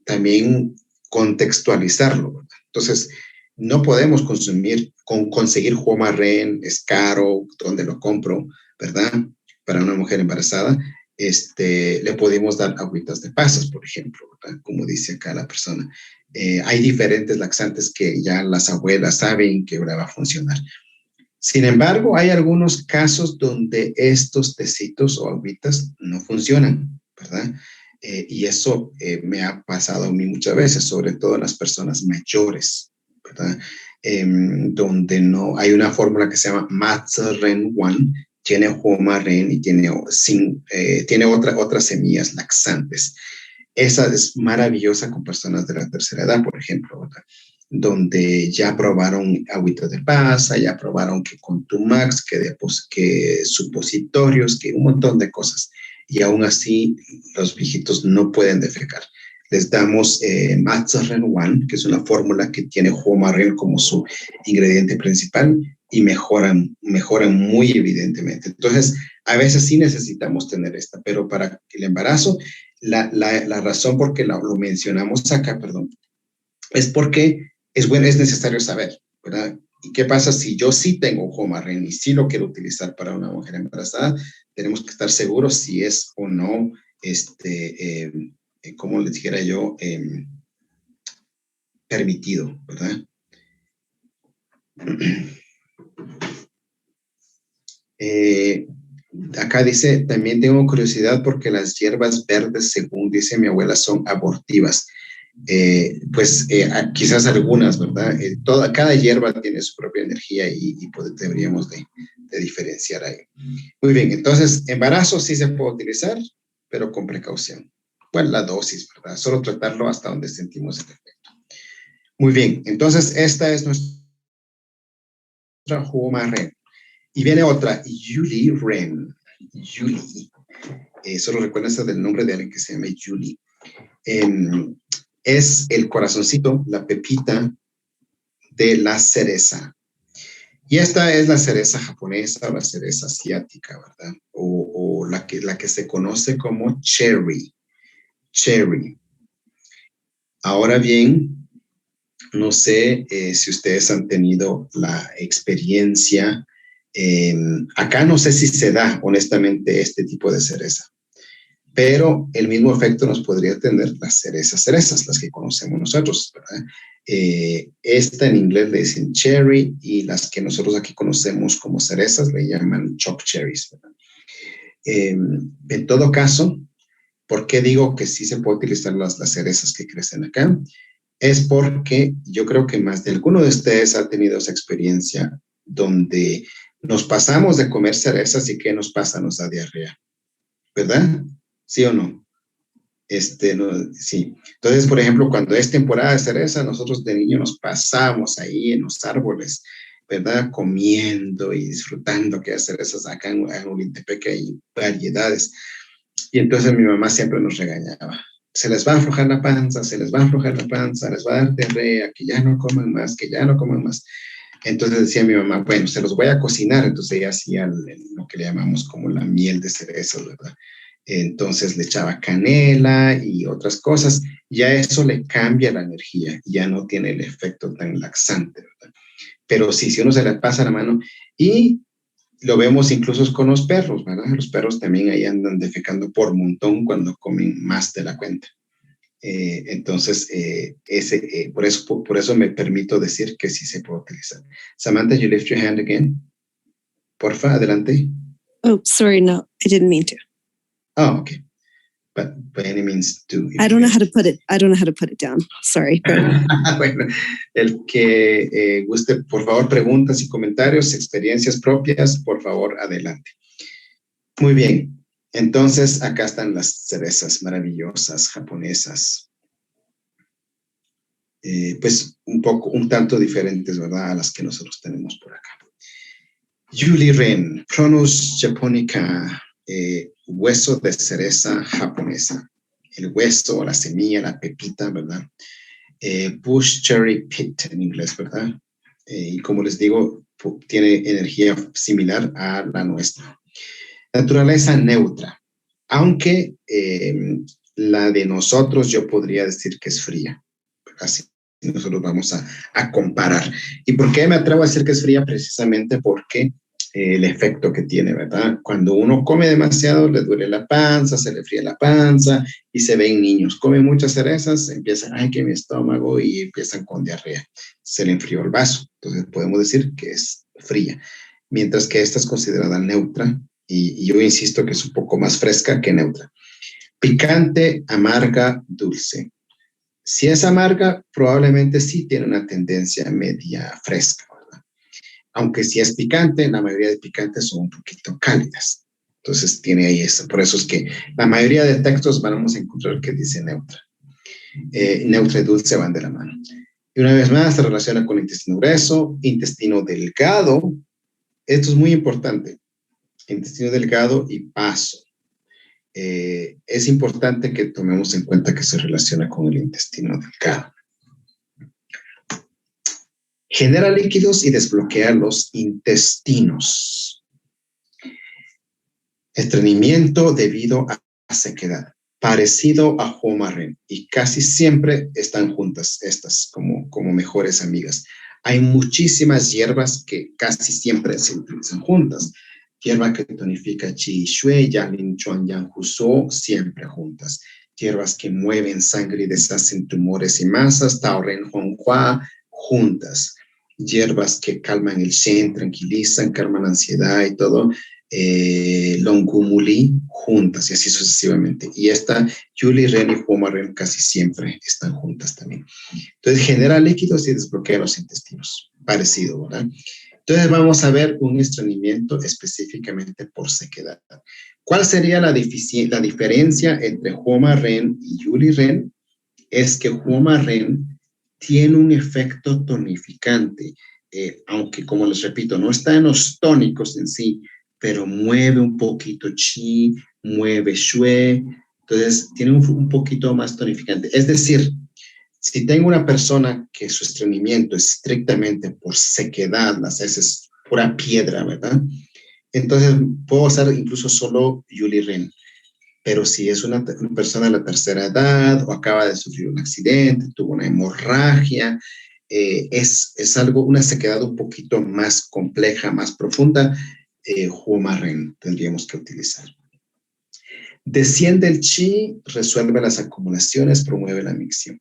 [SPEAKER 1] también contextualizarlo, ¿verdad? Entonces, no podemos conseguir Juamarren, es caro, donde lo compro, ¿verdad? Para una mujer embarazada, le podemos dar agüitas de pasas, por ejemplo, ¿verdad?, como dice acá la persona. Hay diferentes laxantes que ya las abuelas saben que ahora va a funcionar. Sin embargo, hay algunos casos donde estos tecitos o agüitas no funcionan, ¿verdad? Y eso me ha pasado a mí muchas veces, sobre todo en las personas mayores, ¿verdad? Donde no hay una fórmula que se llama Matzeren 1, tiene Homarren y tiene otras semillas laxantes. Esa es maravillosa con personas de la tercera edad, por ejemplo, ¿verdad?, donde ya probaron agüita de pasa, ya probaron que con Tumax, que supositorios, que un montón de cosas. Y aún así, los viejitos no pueden defecar. Les damos Matzeren 1, que es una fórmula que tiene Homarren como su ingrediente principal, y mejoran muy evidentemente. Entonces, a veces sí necesitamos tener esta, pero para el embarazo, la razón por que lo mencionamos acá, perdón, es porque es necesario saber, ¿verdad? ¿Y qué pasa si yo sí tengo Homarren y sí lo quiero utilizar para una mujer embarazada? Tenemos que estar seguros si es o no, como les dijera yo, permitido, ¿verdad? Acá dice, también tengo curiosidad porque las hierbas verdes, según dice mi abuela, son abortivas. Quizás algunas, ¿verdad? Cada hierba tiene su propia energía y pues deberíamos de diferenciar ahí. Muy bien, entonces, embarazo sí se puede utilizar, pero con precaución. Bueno, la dosis, ¿verdad? Solo tratarlo hasta donde sentimos el efecto. Muy bien, entonces esta es nuestra Homarren. Y viene otra, Julie Ren. Julie. Solo recuérdense del nombre de alguien que se llama Julie. Es el corazoncito, la pepita de la cereza. Y esta es la cereza japonesa o la cereza asiática, ¿verdad? O o la que se conoce como cherry. Cherry. Ahora bien, no sé si ustedes han tenido la experiencia. Acá no sé si se da, honestamente, este tipo de cereza. Pero el mismo efecto nos podría tener las cerezas, las que conocemos nosotros, ¿verdad? Esta en inglés le dicen cherry y las que nosotros aquí conocemos como cerezas le llaman choc cherries, ¿verdad? En todo caso, ¿por qué digo que sí se puede utilizar las cerezas que crecen acá? Es porque yo creo que más de alguno de ustedes ha tenido esa experiencia donde nos pasamos de comer cerezas y ¿qué nos pasa? Nos da diarrea, ¿verdad? ¿Sí o no? No, sí. Entonces, por ejemplo, cuando es temporada de cereza, nosotros de niños nos pasamos ahí en los árboles, ¿verdad? Comiendo y disfrutando que hay cerezas acá en Olintepec hay variedades. Y entonces mi mamá siempre nos regañaba. Se les va a aflojar la panza, se les va a aflojar la panza, les va a dar diarrea, que ya no coman más, que ya no coman más. Entonces decía mi mamá, bueno, se los voy a cocinar. Entonces ella hacía lo que le llamamos como la miel de cerezas, ¿verdad? Entonces le echaba canela y otras cosas. Ya eso le cambia la energía, ya no tiene el efecto tan laxante, ¿verdad? Pero sí, si uno se le pasa la mano y lo vemos incluso con los perros, ¿verdad? Los perros también ahí andan defecando por montón cuando comen más de la cuenta. Entonces, por eso me permito decir que sí se puede utilizar. Samantha, you lift your hand again. Porfa, adelante.
[SPEAKER 3] Oh, sorry, no, I didn't mean to.
[SPEAKER 1] Oh, okay. But by any means do.
[SPEAKER 3] I don't know how to put it. I don't know how to put it down. Sorry.
[SPEAKER 1] Bueno, el que guste, por favor, preguntas y comentarios, experiencias propias, por favor, adelante. Muy bien. Entonces, acá están las cerezas maravillosas japonesas. Pues un tanto diferentes, ¿verdad? A las que nosotros tenemos por acá. Yuli Ren, Pronus japonica, hueso de cereza japonesa. El hueso, la semilla, la pepita, ¿verdad? Bush cherry pit en inglés, ¿verdad? Y como les digo, tiene energía similar a la nuestra. Naturaleza neutra, aunque la de nosotros yo podría decir que es fría. Así nosotros vamos a comparar. ¿Y por qué me atrevo a decir que es fría? Precisamente porque el efecto que tiene, ¿verdad? Cuando uno come demasiado, le duele la panza, se le fría la panza y se ven niños. Comen muchas cerezas, empiezan, ay, que mi estómago, y empiezan con diarrea. Se le enfrió el vaso. Entonces podemos decir que es fría. Mientras que esta es considerada neutra y yo insisto que es un poco más fresca que neutra. Picante, amarga, dulce. Si es amarga, probablemente sí tiene una tendencia media fresca, ¿verdad? Aunque si es picante, la mayoría de picantes son un poquito cálidas. Entonces tiene ahí eso. Por eso es que la mayoría de textos vamos a encontrar que dice neutra. Neutra y dulce van de la mano. Y una vez más se relaciona con el intestino grueso, intestino delgado. Esto es muy importante. Intestino delgado y paso. Es importante que tomemos en cuenta que se relaciona con el intestino delgado. Genera líquidos y desbloquea los intestinos. Estreñimiento debido a sequedad, parecido a Homarren, y casi siempre están juntas estas como mejores amigas. Hay muchísimas hierbas que casi siempre se utilizan juntas. Hierba que tonifica Qi Shui, Yalin Chuan Yang Huso, siempre juntas. Hierbas que mueven sangre y deshacen tumores y masas, Taoren Honghua, juntas. Hierbas que calman el Shen, tranquilizan, calman la ansiedad y todo. Longumuli, juntas y así sucesivamente. Y esta Yuli Ren y Homarren casi siempre están juntas también. Entonces genera líquidos y desbloquea los intestinos. Parecido, ¿verdad? Entonces vamos a ver un estreñimiento específicamente por sequedad. ¿Cuál sería la diferencia entre Homarren y Yuli Ren? Es que Homarren tiene un efecto tonificante, aunque como les repito, no está en los tónicos en sí, pero mueve un poquito Qi, mueve Shui, entonces tiene un poquito más tonificante. Es decir, si tengo una persona que su estreñimiento es estrictamente por sequedad, las heces pura piedra, ¿verdad? Entonces, puedo usar incluso solo Yuliren. Pero si es una persona de la tercera edad o acaba de sufrir un accidente, tuvo una hemorragia, es algo, una sequedad un poquito más compleja, más profunda, Humarren tendríamos que utilizar. Desciende el chi, resuelve las acumulaciones, promueve la micción.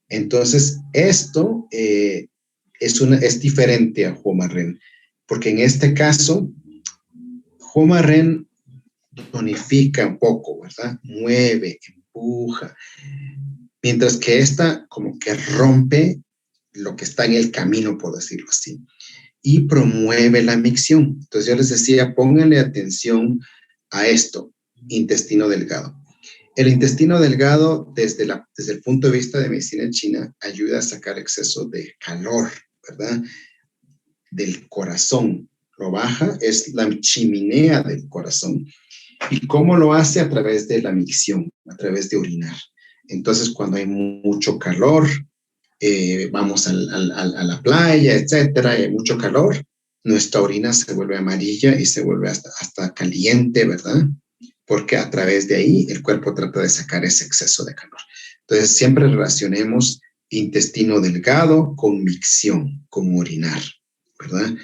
[SPEAKER 1] Entonces, esto es diferente a Humarren, porque en este caso, Humarren tonifica un poco, ¿verdad? Mueve, empuja. Mientras que esta como que rompe lo que está en el camino, por decirlo así, y promueve la micción. Entonces yo les decía, pónganle atención a esto, intestino delgado. El intestino delgado, desde el punto de vista de medicina china, ayuda a sacar exceso de calor, ¿verdad? Del corazón. Lo baja, es la chimenea del corazón. ¿Y cómo lo hace? A través de la micción, a través de orinar. Entonces, cuando hay mucho calor, vamos a la playa, etcétera, y hay mucho calor, nuestra orina se vuelve amarilla y se vuelve hasta caliente, ¿verdad? Porque a través de ahí el cuerpo trata de sacar ese exceso de calor. Entonces, siempre relacionemos intestino delgado con micción, con orinar, ¿verdad?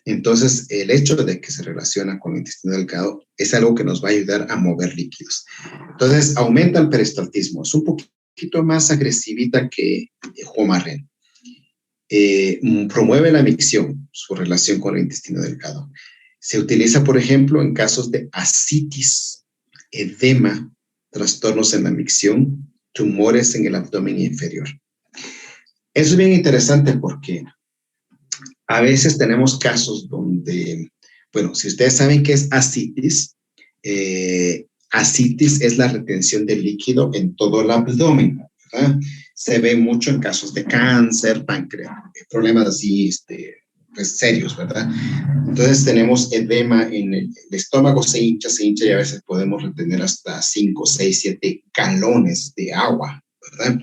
[SPEAKER 1] Entonces, el hecho de que se relaciona con el intestino delgado es algo que nos va a ayudar a mover líquidos. Entonces, aumenta el peristaltismo. Es un poquito más agresivita que Humarren. Promueve la micción, su relación con el intestino delgado. Se utiliza, por ejemplo, en casos de ascitis, edema, trastornos en la micción, tumores en el abdomen inferior. Eso es bien interesante porque a veces tenemos casos donde, bueno, si ustedes saben qué es ascitis, ascitis es la retención de líquido en todo el abdomen, ¿verdad? Se ve mucho en casos de cáncer, páncreas, problemas así, pues serios, ¿verdad? Entonces tenemos edema en el estómago, se hincha y a veces podemos retener hasta 5, 6, 7 galones de agua, ¿verdad?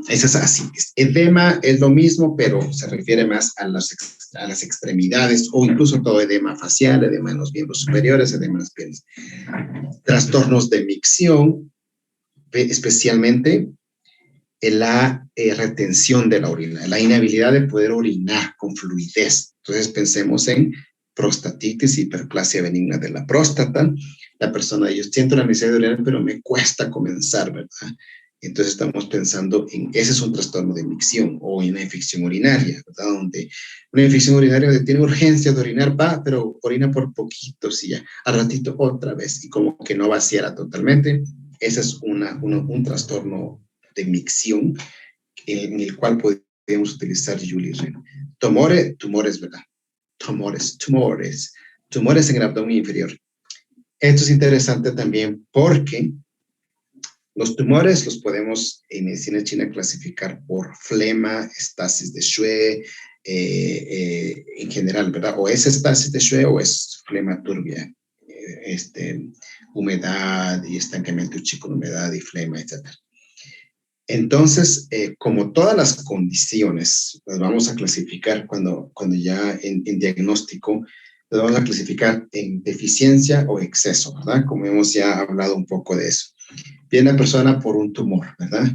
[SPEAKER 1] Esa es así. Edema es lo mismo, pero se refiere más a las extremidades o incluso todo edema facial, edema en los miembros superiores, edema en las piernas. Trastornos de micción, especialmente la retención de la orina, la inhabilidad de poder orinar con fluidez. Entonces pensemos en prostatitis, hiperplasia benigna de la próstata. La persona, yo siento la necesidad de orinar, pero me cuesta comenzar, ¿verdad? Entonces estamos pensando en, ese es un trastorno de micción o una infección urinaria, ¿verdad? Donde una infección urinaria donde tiene urgencia de orinar, va, pero orina por poquitos y ya, al ratito otra vez, y como que no vaciara totalmente. Ese es un trastorno de micción en el cual podemos utilizar Yuliren. Tumores, ¿verdad? Tumores en el abdomen inferior. Esto es interesante también porque los tumores los podemos en medicina china clasificar por flema, estasis de Xue, en general, ¿verdad? O es estasis de Xue o es flema turbia, humedad y estancamiento chico con humedad y flema, etc. Entonces, como todas las condiciones, las vamos a clasificar cuando ya en diagnóstico, las vamos a clasificar en deficiencia o exceso, ¿verdad? Como hemos ya hablado un poco de eso. Viene la persona por un tumor, ¿verdad?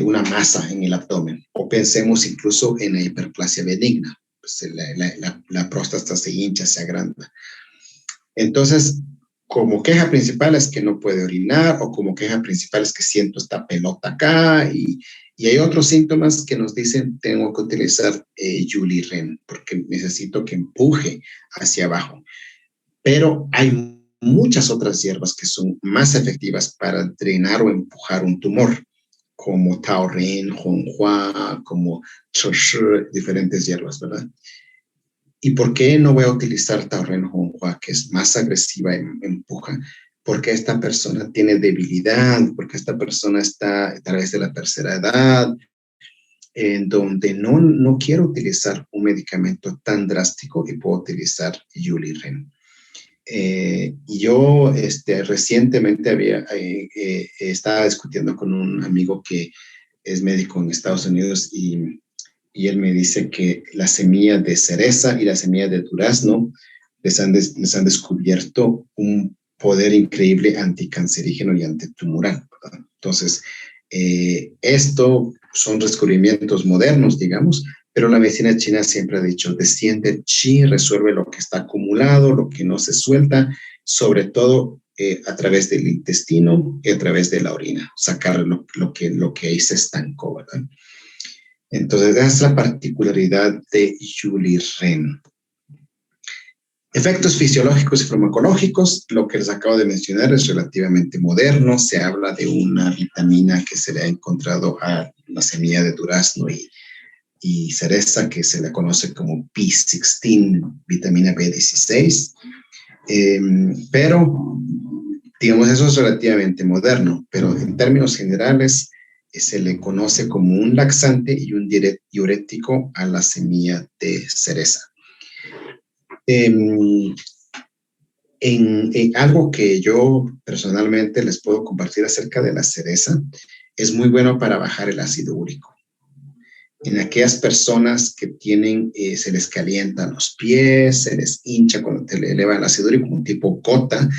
[SPEAKER 1] Una masa en el abdomen. O pensemos incluso en la hiperplasia benigna. Pues la próstata se hincha, se agranda. Entonces, como queja principal es que no puede orinar o como queja principal es que siento esta pelota acá y hay otros síntomas que nos dicen tengo que utilizar Yuliren porque necesito que empuje hacia abajo. Pero hay muchas otras hierbas que son más efectivas para drenar o empujar un tumor, como Taoren, Honghua, como Choshi, diferentes hierbas, ¿verdad? ¿Y por qué no voy a utilizar Taoren Honghua, que es más agresiva y empuja? Porque esta persona tiene debilidad, porque esta persona está a través de la tercera edad, en donde no quiero utilizar un medicamento tan drástico y puedo utilizar Yuliren. Yo recientemente estaba discutiendo con un amigo que es médico en Estados Unidos y él me dice que la semilla de cereza y la semilla de durazno les han descubierto un poder increíble anticancerígeno y antitumoral, ¿verdad? Entonces, esto son descubrimientos modernos, digamos, pero la medicina china siempre ha dicho, desciende el chi, resuelve lo que está acumulado, lo que no se suelta, sobre todo a través del intestino y a través de la orina, sacar lo que ahí se estancó, ¿verdad? Entonces, esa es la particularidad de Yuli Ren. Efectos fisiológicos y farmacológicos, lo que les acabo de mencionar es relativamente moderno. Se habla de una vitamina que se le ha encontrado a la semilla de durazno y cereza, que se le conoce como P16, vitamina B16. Pero, digamos, eso es relativamente moderno, pero en términos generales se le conoce como un laxante y un diurético a la semilla de cereza. En algo que yo personalmente les puedo compartir acerca de la cereza, es muy bueno para bajar el ácido úrico. En aquellas personas que tienen, se les calientan los pies, se les hincha cuando te le eleva el ácido úrico, un tipo gota,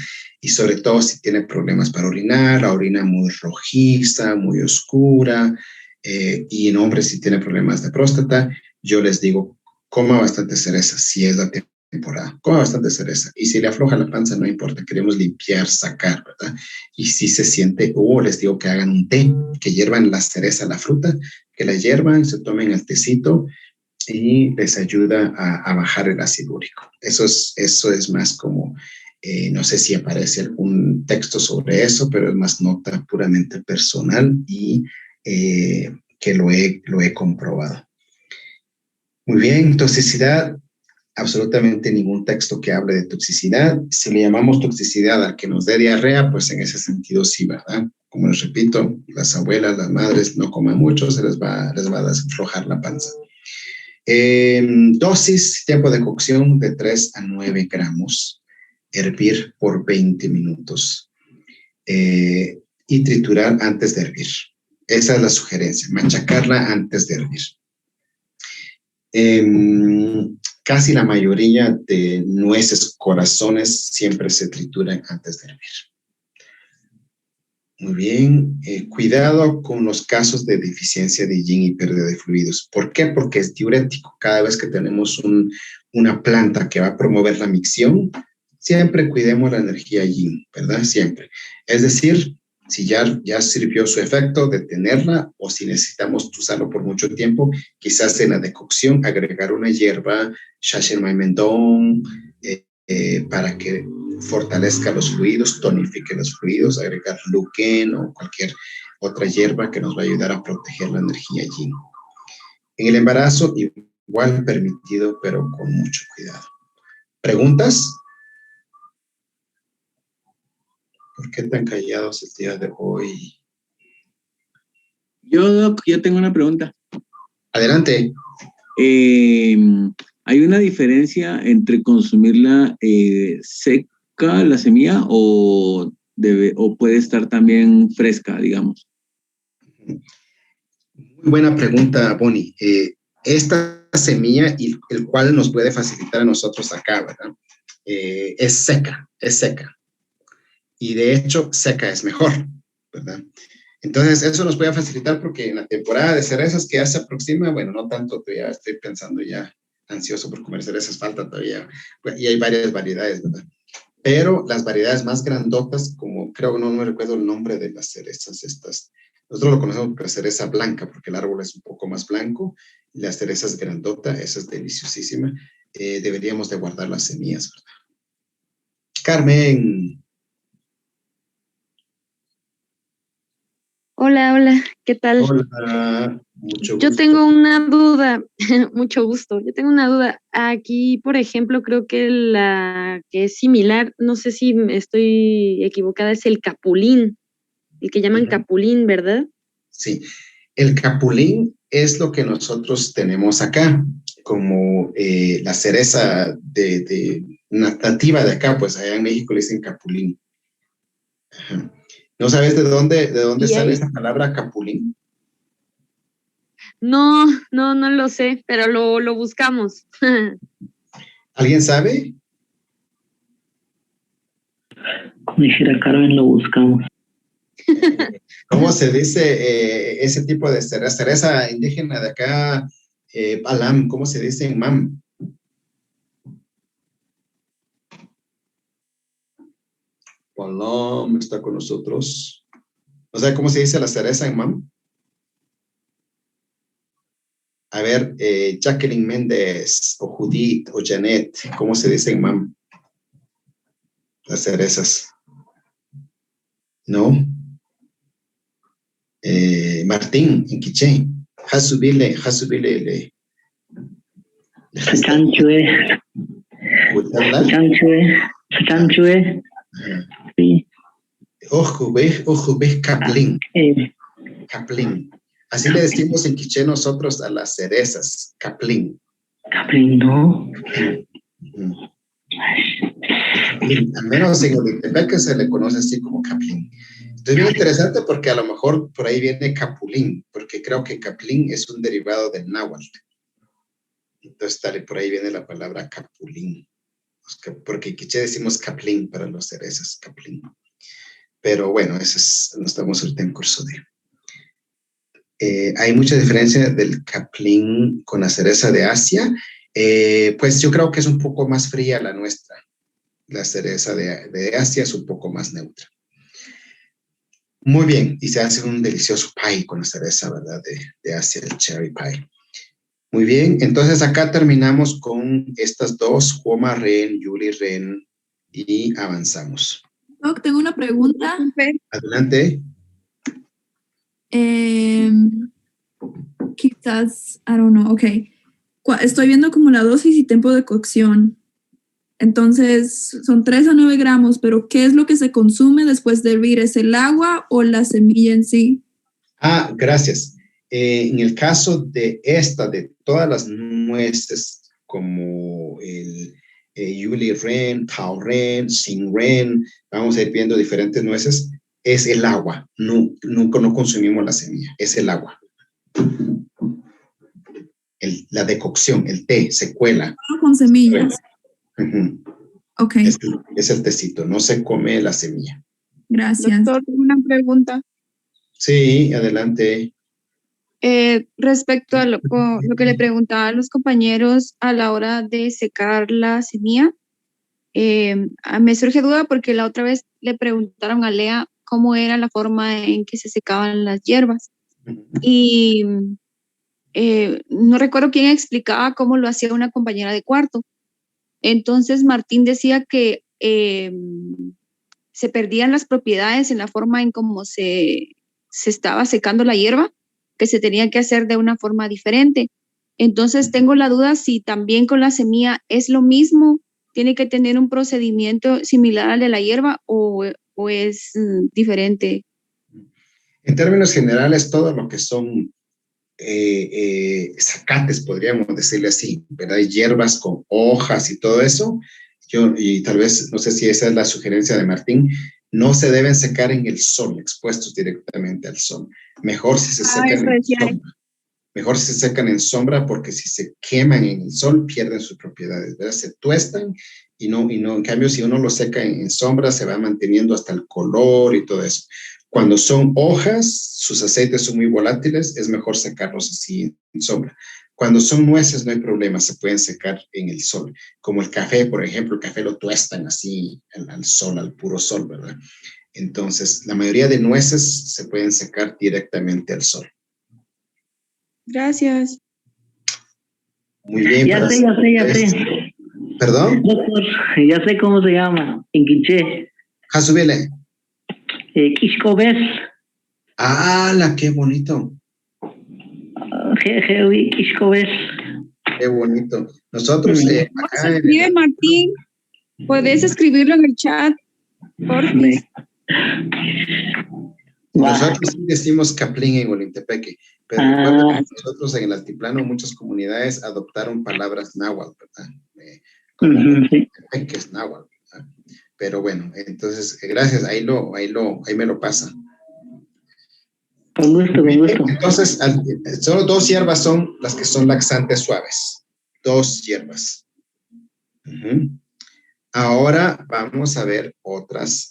[SPEAKER 1] y sobre todo si tiene problemas para orinar, la orina muy rojiza, muy oscura, y en hombres si tiene problemas de próstata, yo les digo, coma bastante cereza, si es la temporada, coma bastante cereza, y si le afloja la panza, no importa, queremos limpiar, sacar, ¿verdad? Y si se siente, les digo que hagan un té, que hiervan la cereza, la fruta, que la hiervan, se tomen el tecito y les ayuda a bajar el ácido úrico. Eso es más como, no sé si aparece algún texto sobre eso, pero es más nota puramente personal y que lo he comprobado. Muy bien, toxicidad, absolutamente ningún texto que hable de toxicidad. Si le llamamos toxicidad al que nos dé diarrea, pues en ese sentido sí, ¿verdad? Como les repito, las abuelas, las madres no coman mucho, les va a desaflojar la panza. Dosis, tiempo de cocción de 3 a 9 gramos. Hervir por 20 minutos. Y triturar antes de hervir. Esa es la sugerencia, machacarla antes de hervir. Casi la mayoría de nueces, corazones, siempre se trituran antes de hervir. Muy bien. Cuidado con los casos de deficiencia de yin y pérdida de fluidos. ¿Por qué? Porque es diurético. Cada vez que tenemos una planta que va a promover la micción, siempre cuidemos la energía yin, ¿verdad? Siempre. Es decir, si ya sirvió su efecto, detenerla, o si necesitamos usarlo por mucho tiempo, quizás en la decocción agregar una hierba, Shashen Mendong, para que fortalezca los fluidos, tonifique los fluidos, agregar luquen o cualquier otra hierba que nos va a ayudar a proteger la energía yin. En el embarazo, igual permitido, pero con mucho cuidado. ¿Preguntas? ¿Por qué tan callados el día de hoy?
[SPEAKER 4] Yo tengo una pregunta.
[SPEAKER 1] Adelante.
[SPEAKER 4] ¿Hay una diferencia entre consumirla seca, la semilla, o puede estar también fresca, digamos?
[SPEAKER 1] Muy buena pregunta, Bonnie. Esta semilla, y el cual nos puede facilitar a nosotros acá, ¿verdad? Es seca. Y de hecho, seca es mejor, ¿verdad? Entonces, eso nos puede facilitar porque en la temporada de cerezas que ya se aproxima, bueno, no tanto, todavía estoy pensando ya ansioso por comer cerezas, falta todavía, y hay varias variedades, ¿verdad? Pero las variedades más grandotas, como creo que no me recuerdo el nombre de las cerezas estas, nosotros lo conocemos como cereza blanca, porque el árbol es un poco más blanco, y la cereza es grandota, esa es deliciosísima, deberíamos de guardar las semillas, ¿verdad? Carmen.
[SPEAKER 5] Hola, ¿qué tal?
[SPEAKER 1] Hola, mucho gusto.
[SPEAKER 5] Yo tengo una duda, mucho gusto. Yo tengo una duda. Aquí, por ejemplo, creo que la que es similar, no sé si estoy equivocada, es el capulín, el que llaman capulín, ¿verdad?
[SPEAKER 1] Sí, el capulín es lo que nosotros tenemos acá, como la cereza nativa de acá, pues allá en México le dicen capulín. Ajá. ¿No sabes de dónde sale esa palabra capulín?
[SPEAKER 5] No lo sé, pero lo buscamos.
[SPEAKER 1] ¿Alguien sabe?
[SPEAKER 6] dijera Carmen, lo buscamos.
[SPEAKER 1] ¿Cómo se dice ese tipo de cereza? Cereza indígena de acá, Balam, ¿cómo se dice en Mam? Balam está con nosotros. O sea, ¿cómo se dice la cereza en Mam? A ver, Jacqueline Méndez, o Judith, o Janet, ¿cómo se dice en Mam? Las cerezas. ¿No? Martín, en Quiché. Hasubile.
[SPEAKER 6] Sachanchue. Sí.
[SPEAKER 1] Ojo, ves, Caplín. Caplín. Así le decimos en Quiché nosotros a las cerezas, Caplín.
[SPEAKER 6] Caplín, no.
[SPEAKER 1] Al menos en Olintepeque se le conoce así como Caplín. Entonces, bien interesante porque a lo mejor por ahí viene Capulín, porque creo que Caplín es un derivado del náhuatl. Entonces, por ahí viene la palabra Capulín. Porque en Quiché decimos Caplín para los cerezas, Caplín. Pero bueno, no estamos ahorita en curso de... hay mucha diferencia del Caplín con la cereza de Asia. Pues yo creo que es un poco más fría la nuestra. La cereza de Asia es un poco más neutra. Muy bien, y se hace un delicioso pie con la cereza, ¿verdad? De Asia, el cherry pie. Muy bien, entonces acá terminamos con estas dos, Juoma Ren, Yuli Ren, y avanzamos.
[SPEAKER 2] Doc, tengo una pregunta.
[SPEAKER 1] Adelante.
[SPEAKER 2] Quizás, I don't know, ok. Estoy viendo como la dosis y tiempo de cocción. Entonces, son 3 a 9 gramos, pero ¿qué es lo que se consume después de hervir? ¿Es el agua o la semilla en sí?
[SPEAKER 1] Gracias. En el caso de todas las nueces, como el Yuli Ren, Tao Ren, Xin Ren, vamos a ir viendo diferentes nueces, es el agua. Nunca no consumimos la semilla, es el agua. La decocción, el té, se cuela.
[SPEAKER 2] Con semillas. Ok.
[SPEAKER 1] Es el tecito, no se come la semilla.
[SPEAKER 2] Gracias.
[SPEAKER 7] Doctor, tengo una pregunta.
[SPEAKER 1] Sí, adelante.
[SPEAKER 7] Respecto a lo que le preguntaba a los compañeros a la hora de secar la semilla, me surge duda porque la otra vez le preguntaron a Lea cómo era la forma en que se secaban las hierbas. Y no recuerdo quién explicaba cómo lo hacía una compañera de cuarto. Entonces Martín decía que se perdían las propiedades en la forma en cómo se estaba secando la hierba, que se tenía que hacer de una forma diferente. Entonces tengo la duda si también con la semilla es lo mismo, tiene que tener un procedimiento similar al de la hierba o es diferente.
[SPEAKER 1] En términos generales, todo lo que son zacates, podríamos decirle así, ¿verdad? Hierbas con hojas y todo eso, y tal vez, no sé si esa es la sugerencia de Martín, no se deben secar en el sol, expuestos directamente al sol. Mejor si se secan en sombra. Mejor si se secan en sombra, porque si se queman en el sol, pierden sus propiedades, ¿verdad? Se tuestan y no, en cambio, si uno lo seca en sombra, se va manteniendo hasta el color y todo eso. Cuando son hojas, sus aceites son muy volátiles, es mejor secarlos así en sombra. Cuando son nueces no hay problema, se pueden secar en el sol. Como el café, por ejemplo, el café lo tuestan así al sol, al puro sol, ¿verdad? Entonces, la mayoría de nueces se pueden secar directamente al sol.
[SPEAKER 7] Gracias.
[SPEAKER 1] Muy bien.
[SPEAKER 6] Ya sé.
[SPEAKER 1] ¿Perdón?
[SPEAKER 6] Doctor, ya sé cómo se llama, en quiché.
[SPEAKER 1] Jasubile.
[SPEAKER 6] Quiscobes.
[SPEAKER 1] ¡Qué bonito!
[SPEAKER 6] Quiscobes.
[SPEAKER 1] ¡Qué bonito! Nosotros
[SPEAKER 7] ¿Cómo se escribe, Martín? ¿Puedes escribirlo en el chat? Por favor.
[SPEAKER 1] Nosotros sí decimos Caplín en Olintepeque, pero recuerden que nosotros en el altiplano muchas comunidades adoptaron palabras náhuatl, ¿verdad? Como Olintepeque es náhuatl, ¿verdad? Pero bueno, entonces, gracias, ahí me lo pasa.
[SPEAKER 6] Con gusto.
[SPEAKER 1] Entonces, solo 2 hierbas son las que son laxantes suaves. 2 hierbas. Ahora vamos a ver otros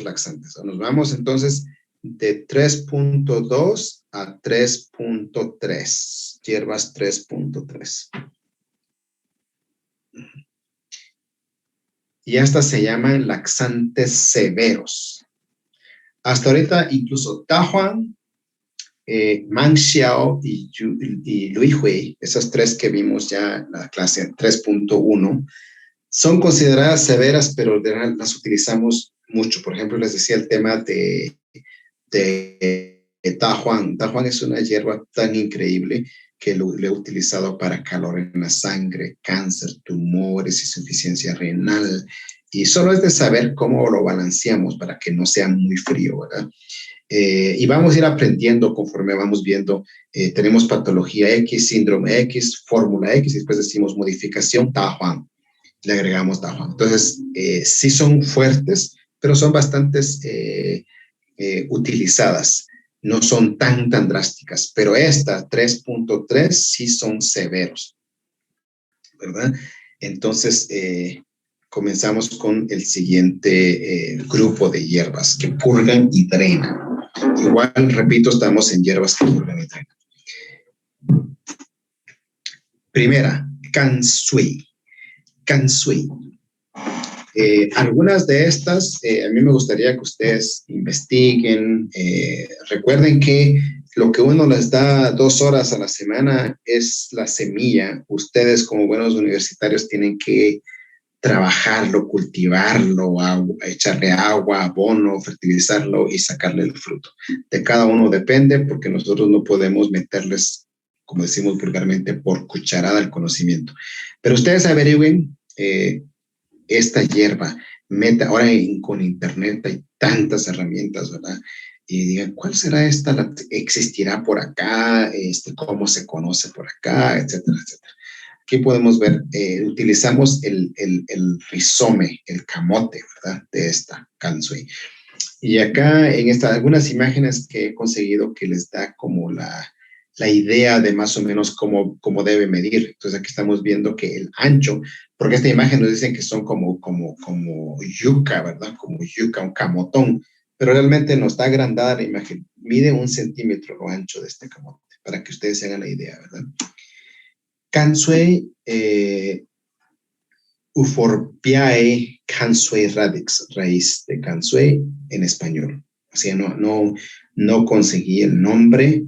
[SPEAKER 1] laxantes. Nos vamos entonces de 3.2 a 3.3. Hierbas 3.3. Y estas se llaman laxantes severos. Hasta ahorita incluso Dahuang, Mangxiao y Luihui, esas tres que vimos ya en la clase 3.1, son consideradas severas, pero las utilizamos mucho. Por ejemplo, les decía el tema de Dahuang. Dahuang es una hierba tan increíble que lo he utilizado para calor en la sangre, cáncer, tumores, insuficiencia renal. Y solo es de saber cómo lo balanceamos para que no sea muy frío, ¿verdad? Y vamos a ir aprendiendo conforme vamos viendo. Tenemos patología X, síndrome X, fórmula X, y después decimos modificación Dahuang. Le agregamos Dahuang. Entonces, sí son fuertes, pero son bastantes utilizadas. No son tan drásticas, pero esta 3.3 sí son severos, ¿verdad? Entonces, comenzamos con el siguiente grupo de hierbas que purgan y drenan. Igual, repito, estamos en hierbas que purgan y drenan. Primera, Cansui. Cansui. Algunas de estas, a mí me gustaría que ustedes investiguen. Recuerden que lo que uno les da 2 horas a la semana es la semilla. Ustedes como buenos universitarios tienen que trabajarlo, cultivarlo, echarle agua, abono, fertilizarlo y sacarle el fruto. De cada uno depende, porque nosotros no podemos meterles, como decimos vulgarmente, por cucharada el conocimiento. Pero ustedes averigüen esta hierba, ahora con internet hay tantas herramientas, ¿verdad? Y digan, ¿cuál será esta? ¿Existirá por acá? ¿Cómo se conoce por acá? Etcétera, etcétera. Aquí podemos ver, utilizamos el rizome, el camote, ¿verdad? De esta Cansui. Y acá en algunas imágenes que he conseguido que les da como la idea de más o menos cómo debe medir. Entonces aquí estamos viendo que el ancho, porque esta imagen nos dicen que son como yuca, ¿verdad? Como yuca, un camotón, pero realmente no está agrandada la imagen. Mide 1 centímetro lo ancho de este camote, para que ustedes se hagan la idea, ¿verdad? Cansui, Euphorbiae Cansui radix, raíz de Cansui en español. O sea, no conseguí el nombre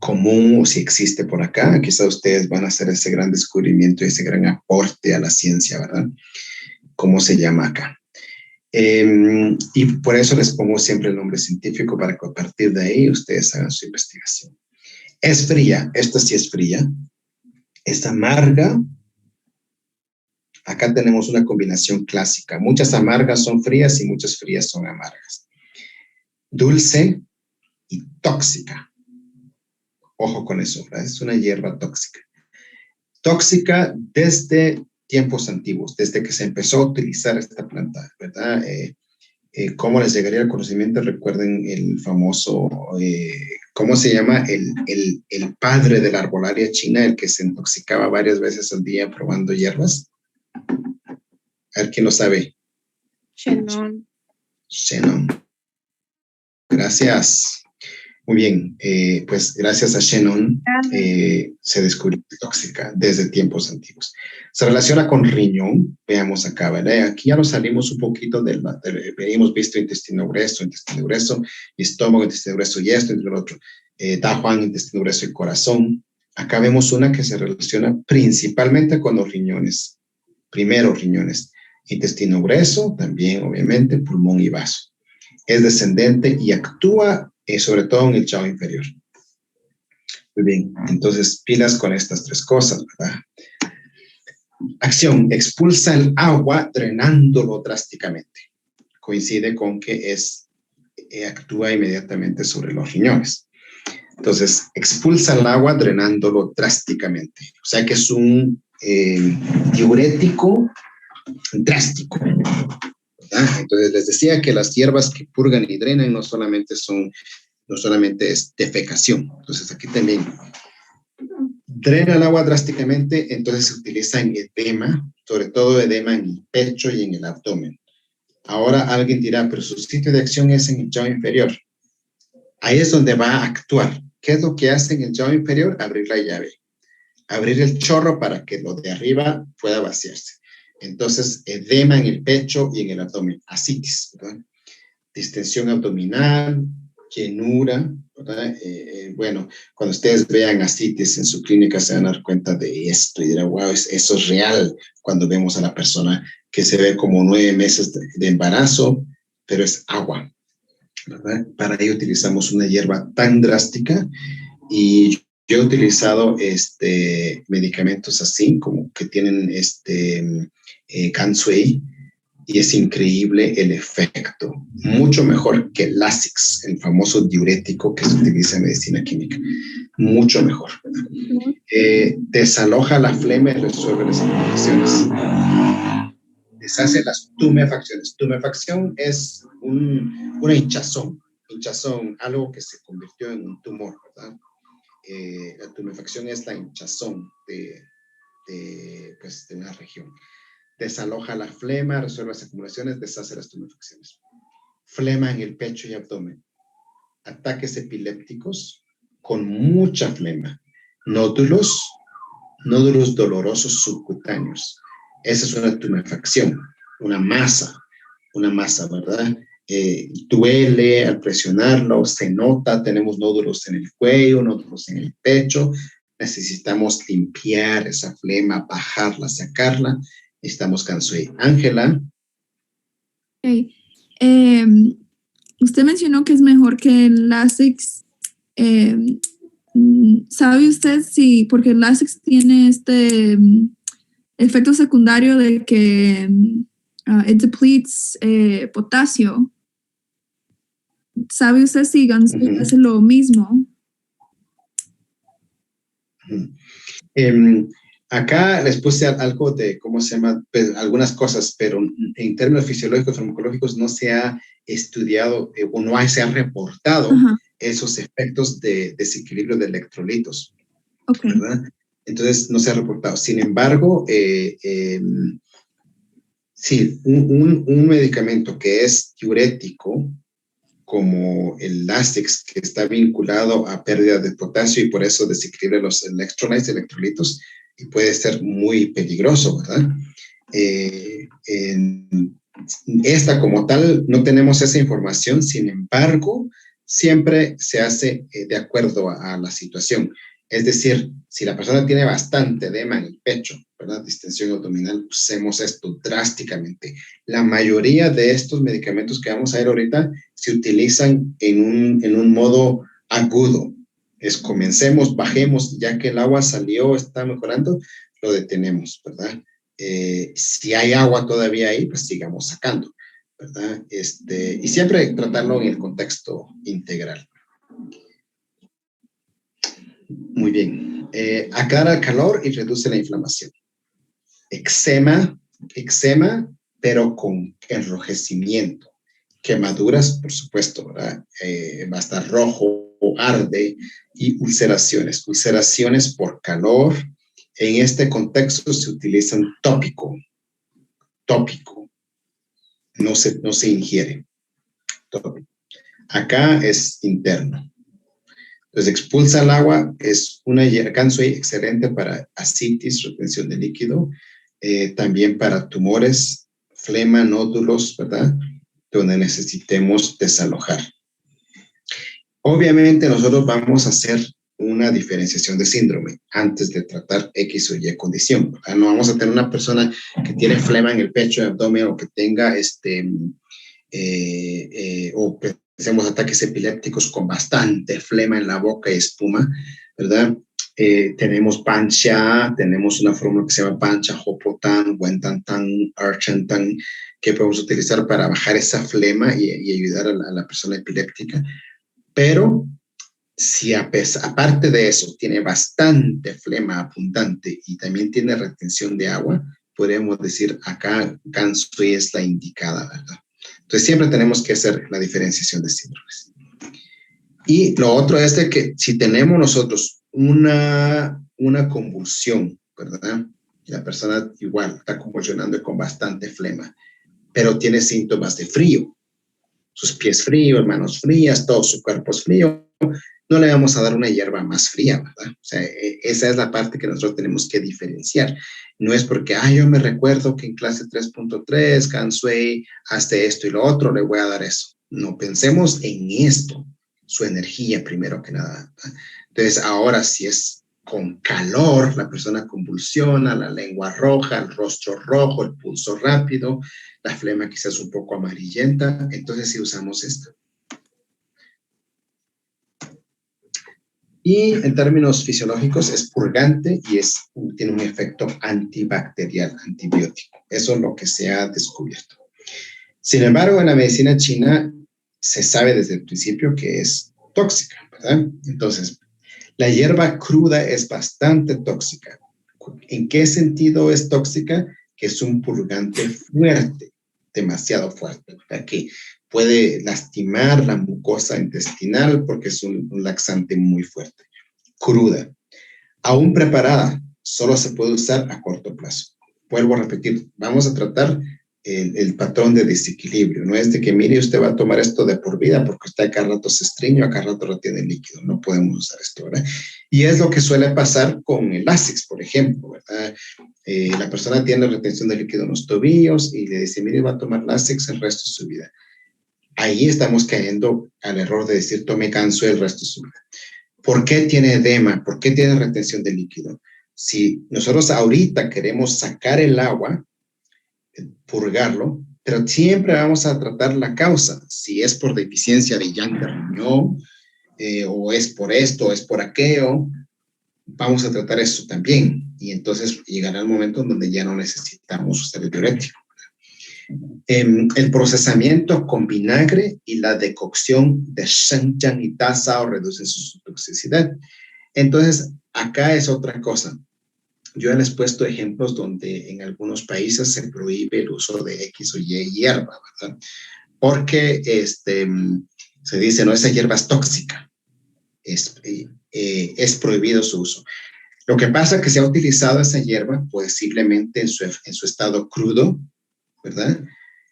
[SPEAKER 1] común, o si existe por acá. Quizá ustedes van a hacer ese gran descubrimiento y ese gran aporte a la ciencia, ¿verdad? ¿Cómo se llama acá? Y por eso les pongo siempre el nombre científico, para que a partir de ahí ustedes hagan su investigación. Es fría, esta sí es fría. Es amarga. Acá tenemos una combinación clásica. Muchas amargas son frías y muchas frías son amargas. Dulce y tóxica. Ojo con eso, ¿verdad? Es una hierba tóxica. Tóxica desde tiempos antiguos, desde que se empezó a utilizar esta planta, ¿verdad? ¿Cómo les llegaría el conocimiento? Recuerden el famoso, ¿cómo se llama? El padre de la arbolaria china, el que se intoxicaba varias veces al día probando hierbas. A ver, ¿quién lo sabe?
[SPEAKER 7] Shannon.
[SPEAKER 1] Shannon. Gracias. Muy bien, pues gracias a Shannon se descubrió tóxica desde tiempos antiguos. Se relaciona con riñón, veamos acá, ¿verdad? Aquí ya nos salimos un poquito hemos visto intestino grueso, y estómago, intestino grueso y esto, entre el otro. Dahuang, intestino grueso y corazón. Acá vemos una que se relaciona principalmente con los riñones. Primero riñones, intestino grueso, también obviamente pulmón y vaso. Es descendente y actúa sobre todo en el chao inferior. Muy bien, entonces pilas con estas 3 cosas, ¿verdad? Acción, expulsa el agua drenándolo drásticamente. Coincide con que actúa inmediatamente sobre los riñones. Entonces, expulsa el agua drenándolo drásticamente. O sea que es un diurético drástico, ¿verdad? Entonces les decía que las hierbas que purgan y drenan no solamente es defecación. Entonces aquí también drena el agua drásticamente, entonces se utiliza en edema, sobre todo edema en el pecho y en el abdomen. Ahora alguien dirá, pero su sitio de acción es en el llave inferior. Ahí es donde va a actuar. ¿Qué es lo que hace en el llave inferior? Abrir la llave. Abrir el chorro para que lo de arriba pueda vaciarse. Entonces, edema en el pecho y en el abdomen. Ascitis, ¿verdad? Distensión abdominal, llenura, ¿verdad? Bueno, cuando ustedes vean ascitis en su clínica se van a dar cuenta de esto y dirán, wow, eso es real cuando vemos a la persona que se ve como 9 meses de embarazo, pero es agua, ¿verdad? Para ello utilizamos una hierba tan drástica y yo he utilizado medicamentos así, como que tienen Gansui, y es increíble el efecto, mucho mejor que el Lasix, el famoso diurético que se utiliza en medicina química, mucho mejor. Desaloja la flema y resuelve las inflamaciones. Deshace las tumefacciones. Tumefacción es una hinchazón, algo que se convirtió en un tumor, ¿verdad? La tumefacción es la hinchazón de una región. Desaloja la flema, resuelve las acumulaciones, deshace las tumefacciones. Flema en el pecho y abdomen. Ataques epilépticos con mucha flema. Nódulos dolorosos subcutáneos. Esa es una tumefacción, una masa, ¿verdad? Duele al presionarlo, se nota, tenemos nódulos en el cuello, nódulos en el pecho. Necesitamos limpiar esa flema, bajarla, sacarla. Necesitamos Gansui. Ángela.
[SPEAKER 2] Okay. Usted mencionó que es mejor que el Lasix. ¿Sabe usted si, porque el Lasix tiene efecto secundario de que it depletes potasio? ¿Sabe usted si Gansui hace lo mismo?
[SPEAKER 1] Acá les puse algo de, ¿cómo se llama? Pues, algunas cosas, pero en términos fisiológicos, farmacológicos, no se ha estudiado o no se ha reportado esos efectos de desequilibrio de electrolitos, ¿verdad? Entonces, no se ha reportado. Sin embargo, sí, un medicamento que es diurético, como el Lasix, que está vinculado a pérdida de potasio y por eso desequilibra los electrolitos, y puede ser muy peligroso, ¿verdad? Esta como tal, no tenemos esa información, sin embargo, siempre se hace de acuerdo a la situación. Es decir, si la persona tiene bastante edema en el pecho, ¿verdad? Distensión abdominal, usemos esto drásticamente. La mayoría de estos medicamentos que vamos a ver ahorita se utilizan en un modo agudo. Comencemos, bajemos, ya que el agua salió, está mejorando, lo detenemos, ¿verdad? Si hay agua todavía ahí, pues sigamos sacando, ¿verdad? Y siempre tratarlo en el contexto integral. Muy bien. Aclara el calor y reduce la inflamación. Eczema, pero con enrojecimiento. Quemaduras, por supuesto, ¿verdad? Va a estar rojo, arde, y ulceraciones. Ulceraciones por calor. En este contexto se utilizan tópico. No se ingiere. Tópico. Acá es interno. Entonces, expulsa el agua, es una Gansui excelente para ascitis, retención de líquido, también para tumores, flema, nódulos, ¿verdad? Donde necesitemos desalojar. Obviamente, nosotros vamos a hacer una diferenciación de síndrome antes de tratar X o Y condición, ¿verdad? No vamos a tener una persona que tiene flema en el pecho, el abdomen, o que tenga o hacemos ataques epilépticos con bastante flema en la boca y espuma, ¿verdad? Tenemos pancha, tenemos una fórmula que se llama pancha, hopotan, wentantan, archantan, que podemos utilizar para bajar esa flema y ayudar a la persona epiléptica. Pero si aparte de eso tiene bastante flema abundante y también tiene retención de agua, podemos decir acá Gansui es la indicada, ¿verdad? Entonces, siempre tenemos que hacer la diferenciación de síndromes. Y lo otro es de que si tenemos nosotros una convulsión, ¿verdad? La persona igual está convulsionando con bastante flema, pero tiene síntomas de frío. Sus pies fríos, manos frías, todo su cuerpo es frío. No le vamos a dar una hierba más fría, ¿verdad? O sea, esa es la parte que nosotros tenemos que diferenciar. No es porque, yo me recuerdo que en clase 3.3, Kansui, hace esto y lo otro, le voy a dar eso. No, pensemos en esto, su energía primero que nada, ¿verdad? Entonces, ahora si es con calor, la persona convulsiona, la lengua roja, el rostro rojo, el pulso rápido, la flema quizás un poco amarillenta, entonces sí usamos esto. Y en términos fisiológicos es purgante y tiene un efecto antibacterial, antibiótico. Eso es lo que se ha descubierto. Sin embargo, en la medicina china se sabe desde el principio que es tóxica, ¿verdad? Entonces, la hierba cruda es bastante tóxica. ¿En qué sentido es tóxica? Que es un purgante fuerte, demasiado fuerte, ¿verdad? Que puede lastimar la mucosa intestinal porque es un laxante muy fuerte. Cruda. Aún preparada, solo se puede usar a corto plazo. Vuelvo a repetir, vamos a tratar el patrón de desequilibrio. No es de que, mire, usted va a tomar esto de por vida porque usted acá rato se estreña, acá rato retiene líquido. No podemos usar esto, ¿verdad? Y es lo que suele pasar con el Lasix, por ejemplo, ¿verdad? La persona tiene retención de líquido en los tobillos y le dice, mire, va a tomar Lasix el resto de su vida. Ahí estamos cayendo al error de decir, tome Kansui el resto de su vida. ¿Por qué tiene edema? ¿Por qué tiene retención de líquido? Si nosotros ahorita queremos sacar el agua, purgarlo, pero siempre vamos a tratar la causa. Si es por deficiencia de yang de riñón, o es por esto, o es por aquello, vamos a tratar eso también. Y entonces llegará el momento en donde ya no necesitamos usar el diurético. El procesamiento con vinagre y la decocción de shenjiang y tazao reducen su toxicidad. Entonces, acá es otra cosa. Yo les he puesto ejemplos donde en algunos países se prohíbe el uso de X o Y hierba, ¿verdad? Porque se dice, no, esa hierba es tóxica. Es prohibido su uso. Lo que pasa es que se ha utilizado esa hierba posiblemente en su estado crudo, ¿verdad?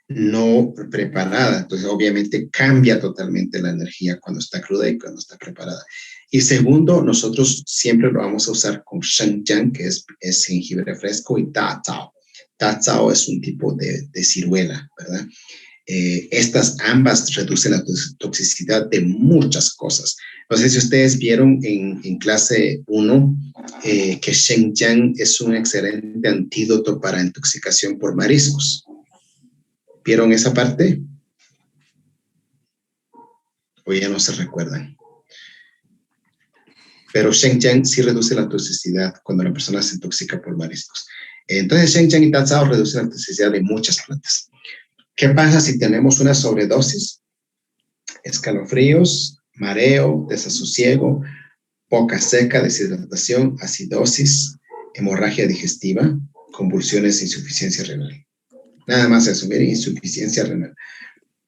[SPEAKER 1] No preparada. Entonces, obviamente, cambia totalmente la energía cuando está cruda y cuando está preparada. Y segundo, nosotros siempre lo vamos a usar con shenjiang, que es jengibre fresco, y tazao. Tazao es un tipo de ciruela, ¿verdad? Estas ambas reducen la toxicidad de muchas cosas. No sé si ustedes vieron en clase 1 que shenjiang es un excelente antídoto para intoxicación por mariscos. ¿Vieron esa parte? ¿O ya no se recuerdan? Pero shenjiang sí reduce la toxicidad cuando la persona se intoxica por mariscos. Entonces, shenjiang y tazao reducen la toxicidad de muchas plantas. ¿Qué pasa si tenemos una sobredosis? Escalofríos, mareo, desasosiego, boca seca, deshidratación, acidosis, hemorragia digestiva, convulsiones e insuficiencia renal. Nada más eso, miren, insuficiencia renal.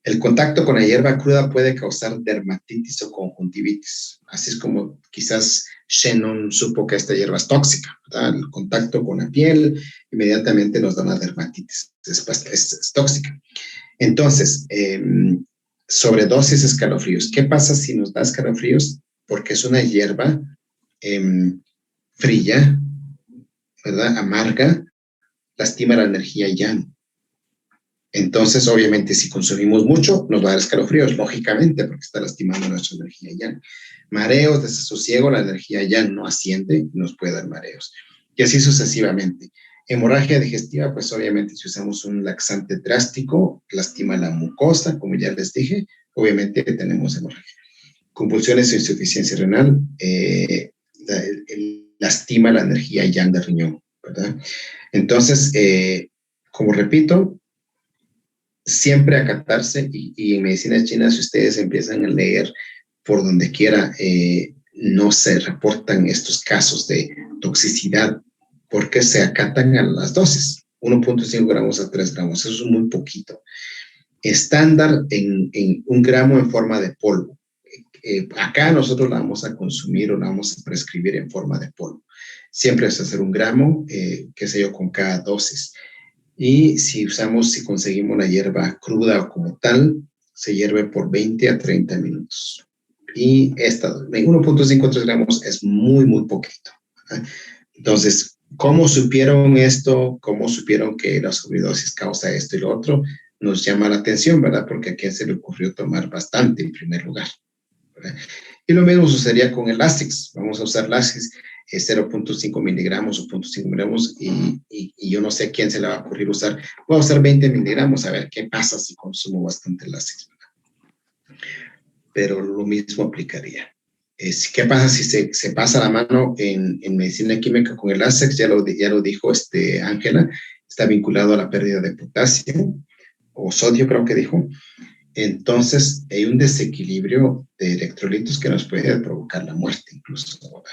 [SPEAKER 1] El contacto con la hierba cruda puede causar dermatitis o conjuntivitis. Así es como quizás Shannon supo que esta hierba es tóxica, ¿verdad? El contacto con la piel inmediatamente nos da una dermatitis. Es tóxica. Entonces, sobredosis escalofríos. ¿Qué pasa si nos da escalofríos? Porque es una hierba fría, ¿verdad? Amarga, lastima la energía yang. Entonces, obviamente, si consumimos mucho, nos va a dar escalofríos, lógicamente, porque está lastimando nuestra energía yang. Mareos, desasosiego, la energía yang no asciende y nos puede dar mareos. Y así sucesivamente. Hemorragia digestiva, pues obviamente si usamos un laxante drástico, lastima la mucosa, como ya les dije, obviamente tenemos hemorragia. Convulsiones o insuficiencia renal, lastima la energía yang del riñón, ¿verdad? Entonces, como repito, siempre acatarse y en medicina china, si ustedes empiezan a leer por donde quiera, no se reportan estos casos de toxicidad porque se acatan a las dosis, 1.5 gramos a 3 gramos, eso es muy poquito. Estándar en 1 gramo en forma de polvo. Acá nosotros la vamos a consumir o la vamos a prescribir en forma de polvo. siempre es hacer 1 gramo, qué sé yo, con cada dosis. Y si conseguimos la hierba cruda o como tal, se hierve por 20 a 30 minutos. Y esta, 1.53 gramos es muy, muy poquito, ¿verdad? Entonces, ¿cómo supieron esto? ¿Cómo supieron que la sobredosis causa esto y lo otro? Nos llama la atención, ¿verdad? Porque a quién se le ocurrió tomar bastante en primer lugar, ¿verdad? Y lo mismo sucedería con el Lasix. Vamos a usar Lasix 0.5 miligramos o 0.5 miligramos y yo no sé a quién se le va a ocurrir usar. Voy a usar 20 miligramos a ver qué pasa si consumo bastante Lasix, ¿verdad? Pero lo mismo aplicaría. ¿Qué pasa si se pasa la mano en medicina química con el Lasix? Ya lo dijo Ángela, está vinculado a la pérdida de potasio o sodio, creo que dijo. Entonces, hay un desequilibrio de electrolitos que nos puede provocar la muerte incluso, ¿verdad?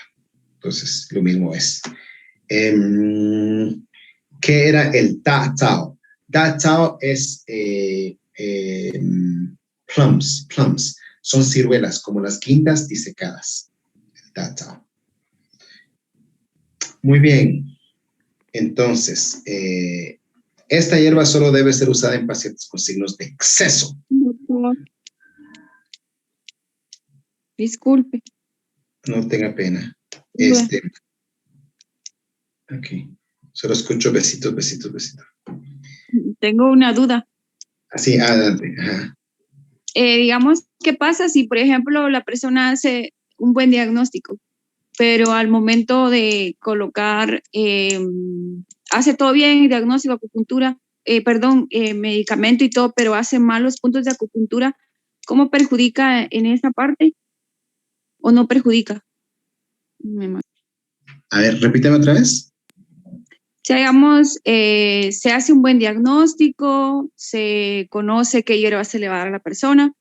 [SPEAKER 1] Entonces, lo mismo es. ¿Qué era el Da-Tao? Da-Tao es plums. Son ciruelas, como las guindas disecadas. El Da-Tao. Muy bien. Entonces, esta hierba solo debe ser usada en pacientes con signos de exceso.
[SPEAKER 7] Doctor. Disculpe.
[SPEAKER 1] No tenga pena.
[SPEAKER 7] Bueno.
[SPEAKER 1] Ok. Solo escucho besitos.
[SPEAKER 7] Tengo una duda.
[SPEAKER 1] Así, adelante. Ajá.
[SPEAKER 7] Digamos, ¿qué pasa si, por ejemplo, la persona hace un buen diagnóstico, pero al momento de colocar, hace todo bien, diagnóstico, acupuntura, medicamento y todo, pero hace mal los puntos de acupuntura? ¿Cómo perjudica en esa parte o no perjudica?
[SPEAKER 1] A ver, repíteme otra vez.
[SPEAKER 7] Si, digamos, se hace un buen diagnóstico, se conoce qué hierba se le va a dar a la persona,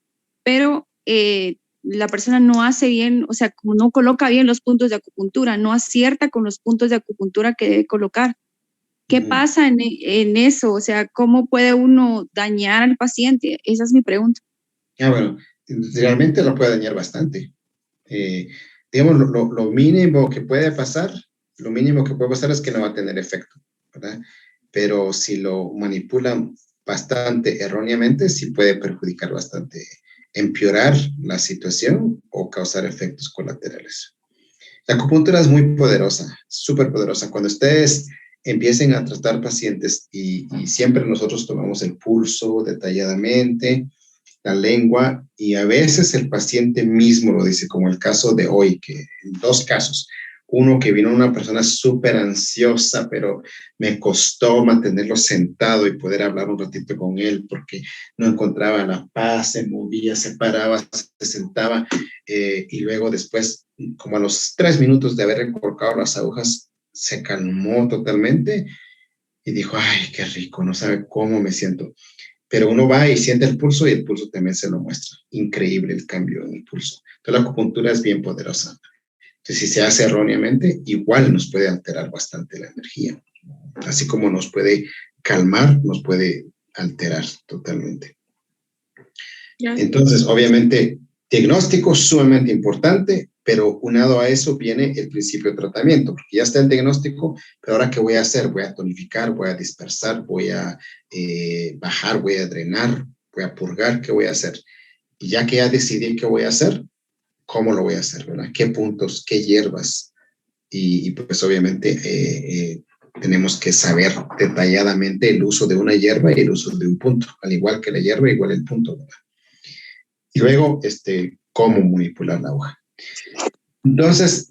[SPEAKER 7] pero la persona no hace bien, o sea, como no coloca bien los puntos de acupuntura, no acierta con los puntos de acupuntura que debe colocar. ¿Qué pasa en eso? O sea, ¿cómo puede uno dañar al paciente? Esa es mi pregunta.
[SPEAKER 1] Bueno, realmente lo puede dañar bastante. Digamos, lo mínimo que puede pasar es que no va a tener efecto, ¿verdad? Pero si lo manipulan bastante erróneamente, sí puede perjudicar bastante, empeorar la situación o causar efectos colaterales. La acupuntura es muy poderosa, súper poderosa. Cuando ustedes empiecen a tratar pacientes y siempre nosotros tomamos el pulso detalladamente, la lengua, y a veces el paciente mismo lo dice, como el caso de hoy, que en 2 casos. Uno que vino una persona súper ansiosa, pero me costó mantenerlo sentado y poder hablar un ratito con él porque no encontraba la paz, se movía, se paraba, se sentaba, y luego después, como a los 3 minutos de haber recolocado las agujas, se calmó totalmente y dijo, ay, qué rico, no sabe cómo me siento. Pero uno va y siente el pulso y el pulso también se lo muestra. Increíble el cambio en el pulso. Entonces la acupuntura es bien poderosa. Entonces si se hace erróneamente, igual nos puede alterar bastante la energía. Así como nos puede calmar, nos puede alterar totalmente. Entonces, obviamente, diagnóstico sumamente importante, pero unado a eso viene el principio de tratamiento, porque ya está el diagnóstico, pero ahora ¿qué voy a hacer? Voy a tonificar, voy a dispersar, voy a bajar, voy a drenar, voy a purgar, ¿qué voy a hacer? Y ya que ya decidí qué voy a hacer, ¿cómo lo voy a hacer? ¿Verdad? ¿Qué puntos, qué hierbas? Y pues obviamente tenemos que saber detalladamente el uso de una hierba y el uso de un punto, al igual que la hierba, igual el punto, ¿verdad? Y luego, cómo manipular la hoja. Entonces,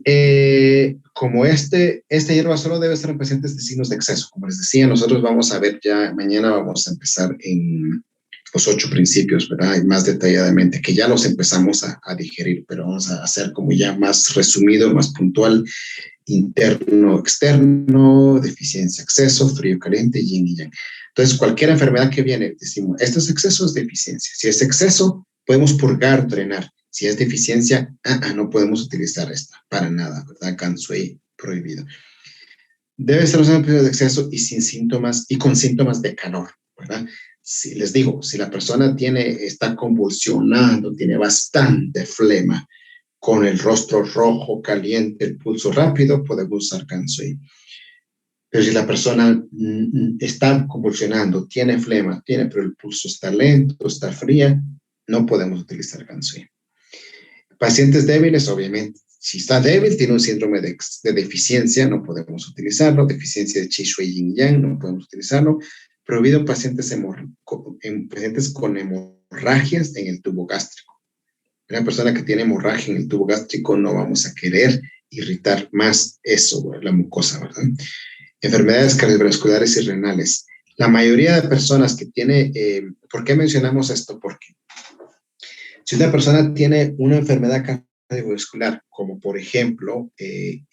[SPEAKER 1] como esta hierba solo debe estar en pacientes de signos de exceso. Como les decía, nosotros vamos a ver ya, mañana vamos a empezar en los 8 principios, ¿verdad? Y más detalladamente, que ya los empezamos a digerir, pero vamos a hacer como ya más resumido, más puntual, interno, externo, deficiencia, exceso, frío, caliente, yin y yang. Entonces, cualquier enfermedad que viene, decimos, esto es exceso, es deficiencia. Si es exceso, podemos purgar, drenar. Si es deficiencia, no podemos utilizar esta, para nada, ¿verdad? Gansui, prohibido. Debe ser usado en periodo de exceso y sin síntomas, y con síntomas de calor, ¿verdad? Si les digo, si la persona está convulsionando, tiene bastante flema, con el rostro rojo, caliente, el pulso rápido, podemos usar Gansui. Pero si la persona está convulsionando, tiene flema, pero el pulso está lento, está fría, no podemos utilizar Gansui. Pacientes débiles, obviamente, si está débil, tiene un síndrome de deficiencia, no podemos utilizarlo, deficiencia de Qi Shui Yin Yang, no podemos utilizarlo, prohibido en pacientes con hemorragias en el tubo gástrico. Una persona que tiene hemorragia en el tubo gástrico no vamos a querer irritar más eso, la mucosa, ¿verdad? Enfermedades cardiovasculares y renales. La mayoría de personas que tiene, ¿por qué mencionamos esto? Porque si una persona tiene una enfermedad cardiovascular, como por ejemplo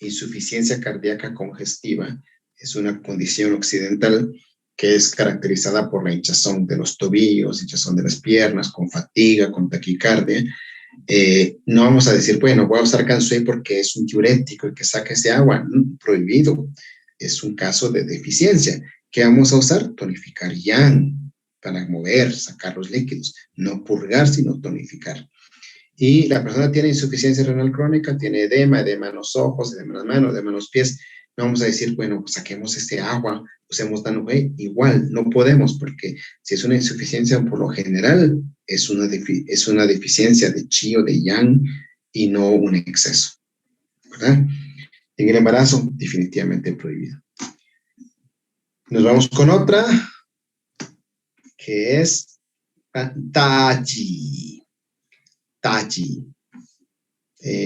[SPEAKER 1] insuficiencia cardíaca congestiva, es una condición occidental que es caracterizada por la hinchazón de los tobillos, hinchazón de las piernas, con fatiga, con taquicardia. No vamos a decir, bueno, voy a usar Gansui porque es un diurético y que saque ese agua. Prohibido. Es un caso de deficiencia. ¿Qué vamos a usar? Tonificar Yang para mover, sacar los líquidos. No purgar, sino tonificar. Y la persona tiene insuficiencia renal crónica, tiene edema en los ojos, edema en las manos, edema en los pies. No vamos a decir, bueno, pues saquemos este agua, usemos Danube. Igual, no podemos, porque si es una insuficiencia por lo general, es una deficiencia de Qi o de Yang y no un exceso, ¿verdad? En el embarazo, definitivamente prohibido. Nos vamos con otra, que es Taji. Taji.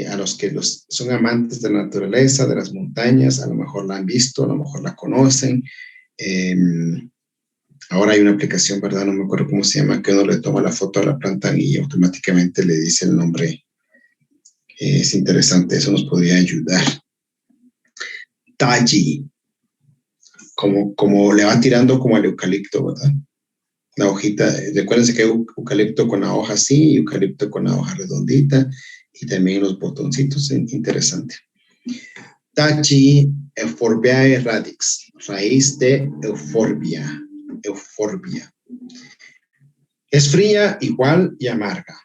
[SPEAKER 1] A los que son amantes de la naturaleza, de las montañas, a lo mejor la han visto, a lo mejor la conocen. Ahora hay una aplicación, ¿verdad? No me acuerdo cómo se llama, que uno le toma la foto a la planta y automáticamente le dice el nombre. Es interesante, eso nos podría ayudar. Taji. Como le va tirando como al eucalipto, ¿verdad? La hojita, recuérdense que hay eucalipto con la hoja así, eucalipto con la hoja redondita y también los botoncitos, interesante. Taji Euphorbiae radix, raíz de Euphorbia. Es fría, igual y amarga.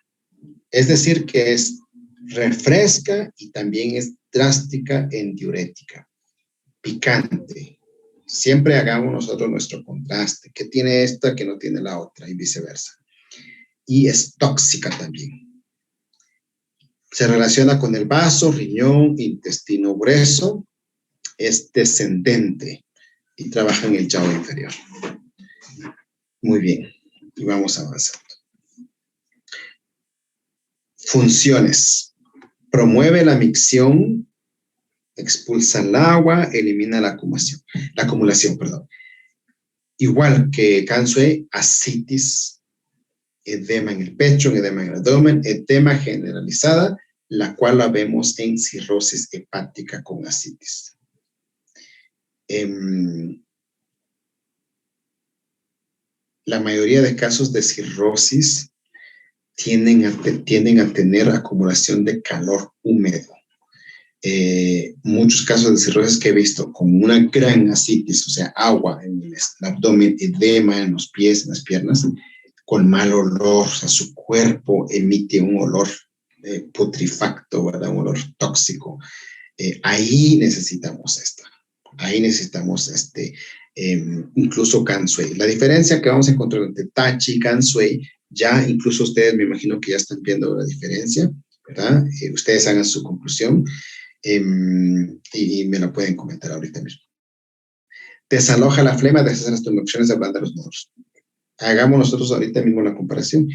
[SPEAKER 1] Es decir, que es refresca y también es drástica en diurética. Picante. Siempre hagamos nosotros nuestro contraste. ¿Qué tiene esta que no tiene la otra? Y viceversa. Y es tóxica también. Se relaciona con el vaso, riñón, intestino grueso. Es descendente y trabaja en el yao inferior. Muy bien. Y vamos avanzando. Funciones. Promueve la micción. Expulsa el agua, elimina la acumulación. Igual que Gansui, ascitis, edema en el pecho, edema en el abdomen, edema generalizada, la cual la vemos en cirrosis hepática con ascitis. La mayoría de casos de cirrosis tienden a tener acumulación de calor húmedo. Muchos casos de cirrosis que he visto con una gran ascitis, o sea, agua en el abdomen, edema en los pies, en las piernas, con mal olor, o sea, su cuerpo emite un olor putrefacto, ¿verdad? Un olor tóxico. Ahí necesitamos incluso Gansui. La diferencia que vamos a encontrar entre Taji y Gansui, ya incluso ustedes me imagino que ya están viendo la diferencia, ¿verdad? Ustedes hagan su conclusión. Y me lo pueden comentar ahorita mismo. Desaloja la flema, deshace las tumefaciones, ablanda los nódulos. Hagamos nosotros ahorita mismo la comparación.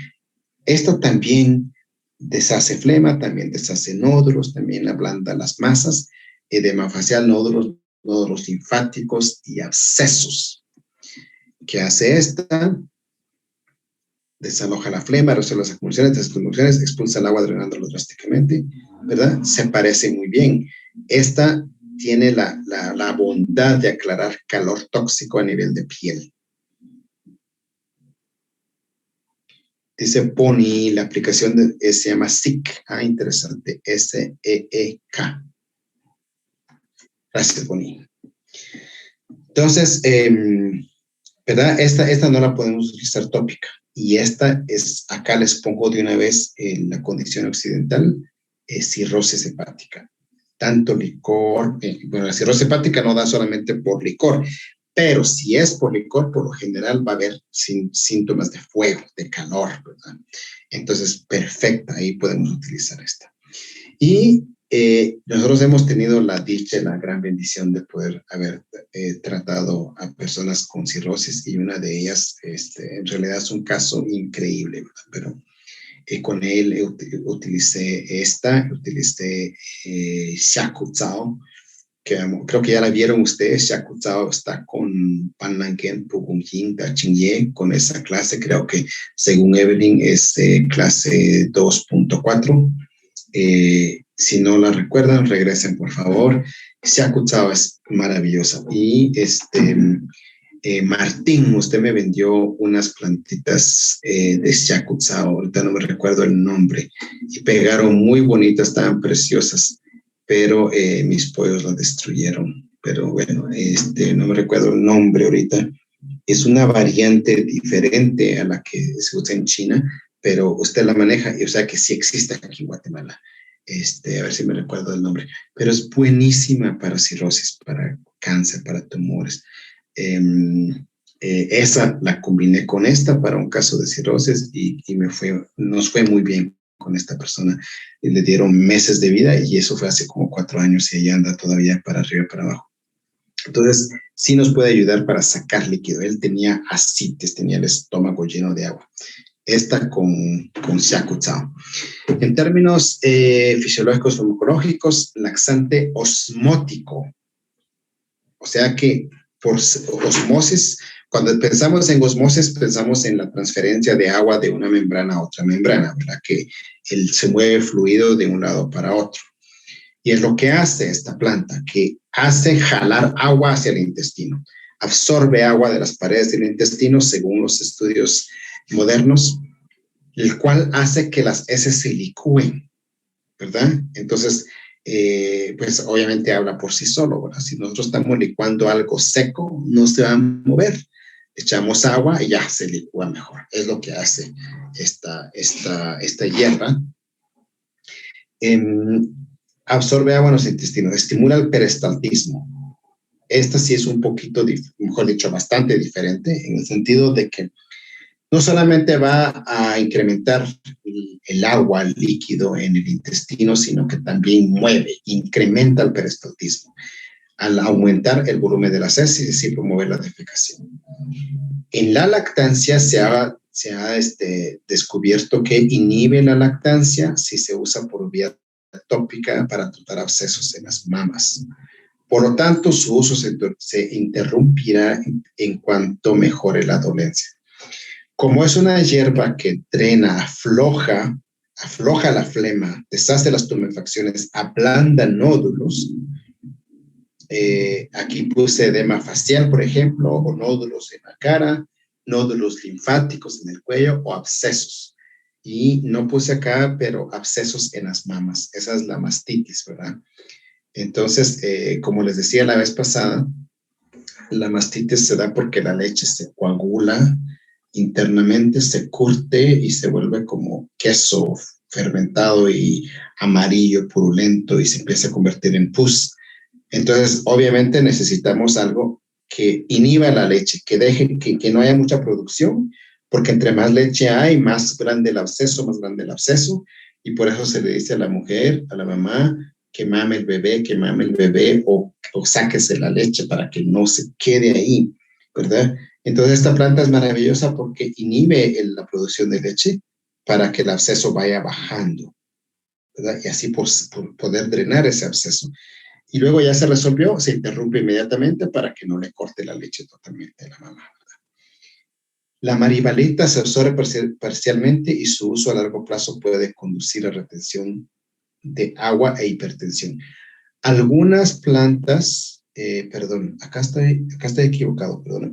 [SPEAKER 1] Esto también deshace flema, también deshace nódulos, también ablanda las masas, edema facial, nódulos linfáticos y abscesos. ¿Qué hace esta? Desaloja la flema, resuelve las acumulaciones, las tumefaciones, expulsa el agua drenándolo drásticamente, ¿verdad? Se parece muy bien. Esta tiene la bondad de aclarar calor tóxico a nivel de piel. Dice Pony, la aplicación se llama SEEK. Interesante. SEEK. Gracias, Pony. Entonces, ¿verdad? Esta no la podemos utilizar tópica. Y esta es, acá les pongo de una vez la condición occidental. cirrosis hepática. Tanto licor, bueno, la cirrosis hepática no da solamente por licor, pero si es por licor, por lo general va a haber síntomas de fuego, de calor, ¿verdad? Entonces, perfecta, ahí podemos utilizar esta. Y nosotros hemos tenido la dicha y la gran bendición de poder haber tratado a personas con cirrosis, y una de ellas en realidad es un caso increíble, ¿verdad? Pero con él utilicé Shakutsao, que creo que ya la vieron ustedes. Shakutsao está con Panlangen, Pugunjin, Dachinye, con esa clase. Creo que según Evelyn es clase 2.4. Si no la recuerdan, regresen por favor. Shakutsao es maravillosa. Y Martín, usted me vendió unas plantitas de Shakutsao, ahorita no me recuerdo el nombre, y pegaron muy bonitas, estaban preciosas, pero mis pollos las destruyeron. Pero bueno, no me recuerdo el nombre ahorita. Es una variante diferente a la que se usa en China, pero usted la maneja, y o sea que sí existe aquí en Guatemala. A ver si me recuerdo el nombre, pero es buenísima para cirrosis, para cáncer, para tumores. Esa la combiné con esta para un caso de cirrosis, y nos fue muy bien con esta persona. Y le dieron meses de vida, y eso fue hace como 4 años, y ella anda todavía para arriba y para abajo. Entonces, sí nos puede ayudar para sacar líquido. Él tenía ascites, tenía el estómago lleno de agua. Esta con Shakutsao. En términos fisiológicos farmacológicos, laxante osmótico. O sea que por osmosis, cuando pensamos en osmosis, pensamos en la transferencia de agua de una membrana a otra membrana, ¿verdad? Que se mueve fluido de un lado para otro. Y es lo que hace esta planta, que hace jalar agua hacia el intestino. Absorbe agua de las paredes del intestino, según los estudios modernos, el cual hace que las heces se licúen, ¿verdad? Entonces, pues obviamente habla por sí solo, ¿verdad? Si nosotros estamos licuando algo seco, no se va a mover. Echamos agua y ya se licúa mejor. Es lo que hace esta hierba. Absorbe agua en los intestinos, estimula el peristaltismo. Esta sí es un poquito, mejor dicho, bastante diferente, en el sentido de que no solamente va a incrementar el agua, el líquido en el intestino, sino que también incrementa el peristaltismo, al aumentar el volumen de las heces y promover la defecación. En la lactancia se ha descubierto que inhibe la lactancia si se usa por vía tópica para tratar abscesos en las mamas. Por lo tanto, su uso se interrumpirá en cuanto mejore la dolencia. Como es una hierba que drena, afloja la flema, deshace las tumefacciones, ablanda nódulos. Aquí puse edema facial, por ejemplo, o nódulos en la cara, nódulos linfáticos en el cuello o abscesos. Y no puse acá, pero abscesos en las mamas. Esa es la mastitis, ¿verdad? Entonces, como les decía la vez pasada, la mastitis se da porque la leche se coagula internamente, se curte y se vuelve como queso fermentado y amarillo, purulento, y se empieza a convertir en pus. Entonces, obviamente necesitamos algo que inhiba la leche, que deje que no haya mucha producción, porque entre más leche hay, más grande el absceso, y por eso se le dice a la mujer, a la mamá, que mame el bebé, o sáquese la leche para que no se quede ahí, ¿verdad? Entonces, esta planta es maravillosa porque inhibe la producción de leche para que el absceso vaya bajando, ¿verdad? Y así poder drenar ese absceso. Y luego ya se resolvió, se interrumpe inmediatamente para que no le corte la leche totalmente a la mamá, ¿verdad? La marivalita se absorbe parcialmente, y su uso a largo plazo puede conducir a retención de agua e hipertensión. Algunas plantas, perdón, acá estoy equivocado, perdón.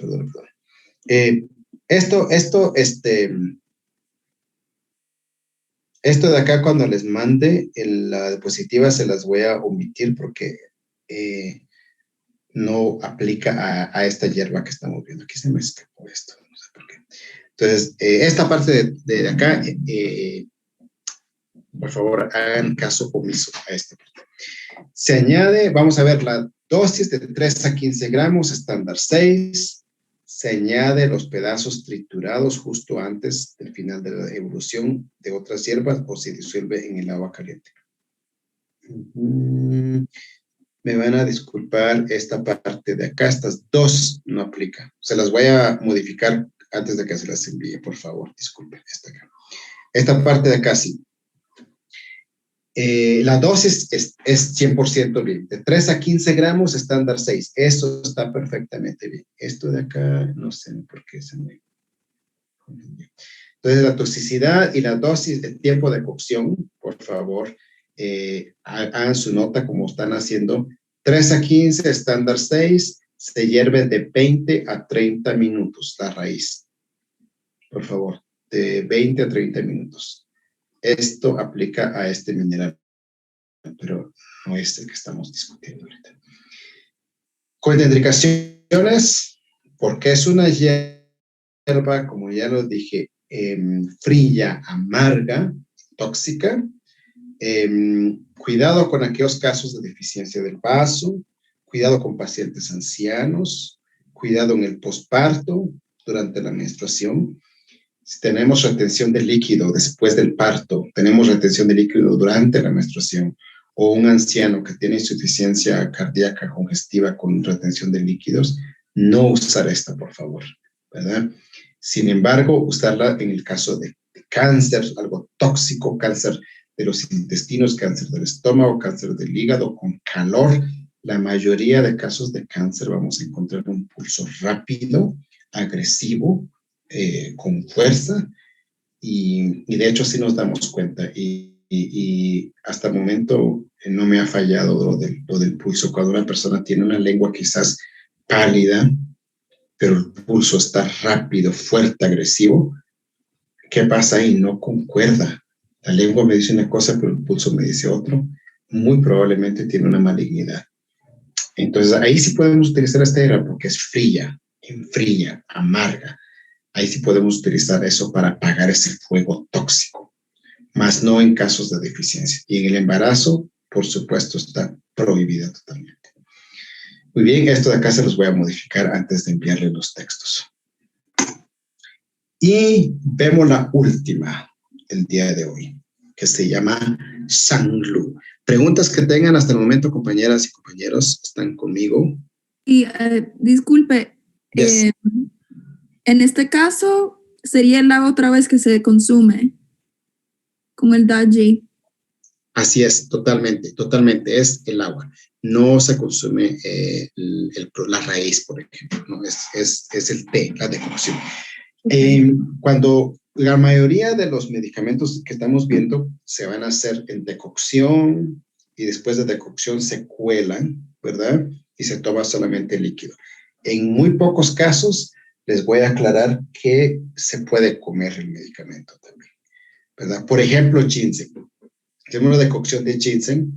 [SPEAKER 1] Esto de acá, cuando les mande la diapositiva, se las voy a omitir porque no aplica a esta hierba que estamos viendo. Aquí se me escapó esto, no sé por qué. Entonces, esta parte de acá Por favor, hagan caso omiso a esto. Se añade, vamos a ver, la dosis de 3 a 15 gramos, estándar 6. Se añade los pedazos triturados justo antes del final de la evolución de otras hierbas o se disuelve en el agua caliente. Me van a disculpar esta parte de acá, estas dos no aplica. Se las voy a modificar antes de que se las envíe, por favor. Disculpen, esta acá. Esta parte de acá sí. La dosis es 100% bien. De 3 a 15 gramos, estándar 6. Eso está perfectamente bien. Esto de acá, no sé por qué se me confundió. Entonces, la toxicidad y la dosis de tiempo de cocción, por favor, hagan su nota como están haciendo. 3 a 15, estándar 6, se hierve de 20 a 30 minutos la raíz. Por favor, de 20 a 30 minutos. Esto aplica a este mineral, pero no es el que estamos discutiendo ahorita. Contraindicaciones, porque es una hierba, como ya lo dije, fría, amarga, tóxica. Cuidado con aquellos casos de deficiencia del vaso, cuidado con pacientes ancianos, cuidado en el posparto, durante la menstruación. Si tenemos retención de líquido después del parto, tenemos retención de líquido durante la menstruación, o un anciano que tiene insuficiencia cardíaca congestiva con retención de líquidos, no usar esta, por favor, ¿verdad? Sin embargo, usarla en el caso de cáncer, algo tóxico, cáncer de los intestinos, cáncer del estómago, cáncer del hígado, con calor. La mayoría de casos de cáncer vamos a encontrar un pulso rápido, agresivo, con fuerza, y de hecho sí nos damos cuenta, y hasta el momento no me ha fallado lo del pulso. Cuando una persona tiene una lengua quizás pálida, pero el pulso está rápido, fuerte, agresivo, ¿qué pasa ahí? No concuerda. La lengua me dice una cosa, pero el pulso me dice otro. Muy probablemente tiene una malignidad. Entonces, ahí sí podemos utilizar esta hierba porque es fría, enfría, amarga. Ahí sí podemos utilizar eso para apagar ese fuego tóxico, más no en casos de deficiencia. Y en el embarazo, por supuesto, está prohibida totalmente. Muy bien, esto de acá se los voy a modificar antes de enviarles los textos. Y vemos la última del día de hoy, que se llama Shanglu. Preguntas que tengan hasta el momento, compañeras y compañeros, ¿están conmigo?
[SPEAKER 2] Y disculpe,
[SPEAKER 1] Yes.
[SPEAKER 2] en este caso sería el agua otra vez que se consume con el Daji.
[SPEAKER 1] Así es, totalmente, totalmente, es el agua. No se consume la raíz, por ejemplo, ¿no? Es el té, la decocción. Cuando la mayoría de los medicamentos que estamos viendo se van a hacer en decocción y después de decocción se cuelan, ¿verdad? Y se toma solamente líquido. En muy pocos casos les voy a aclarar que se puede comer el medicamento también, ¿verdad? Por ejemplo, ginseng. Tenemos una decocción de ginseng.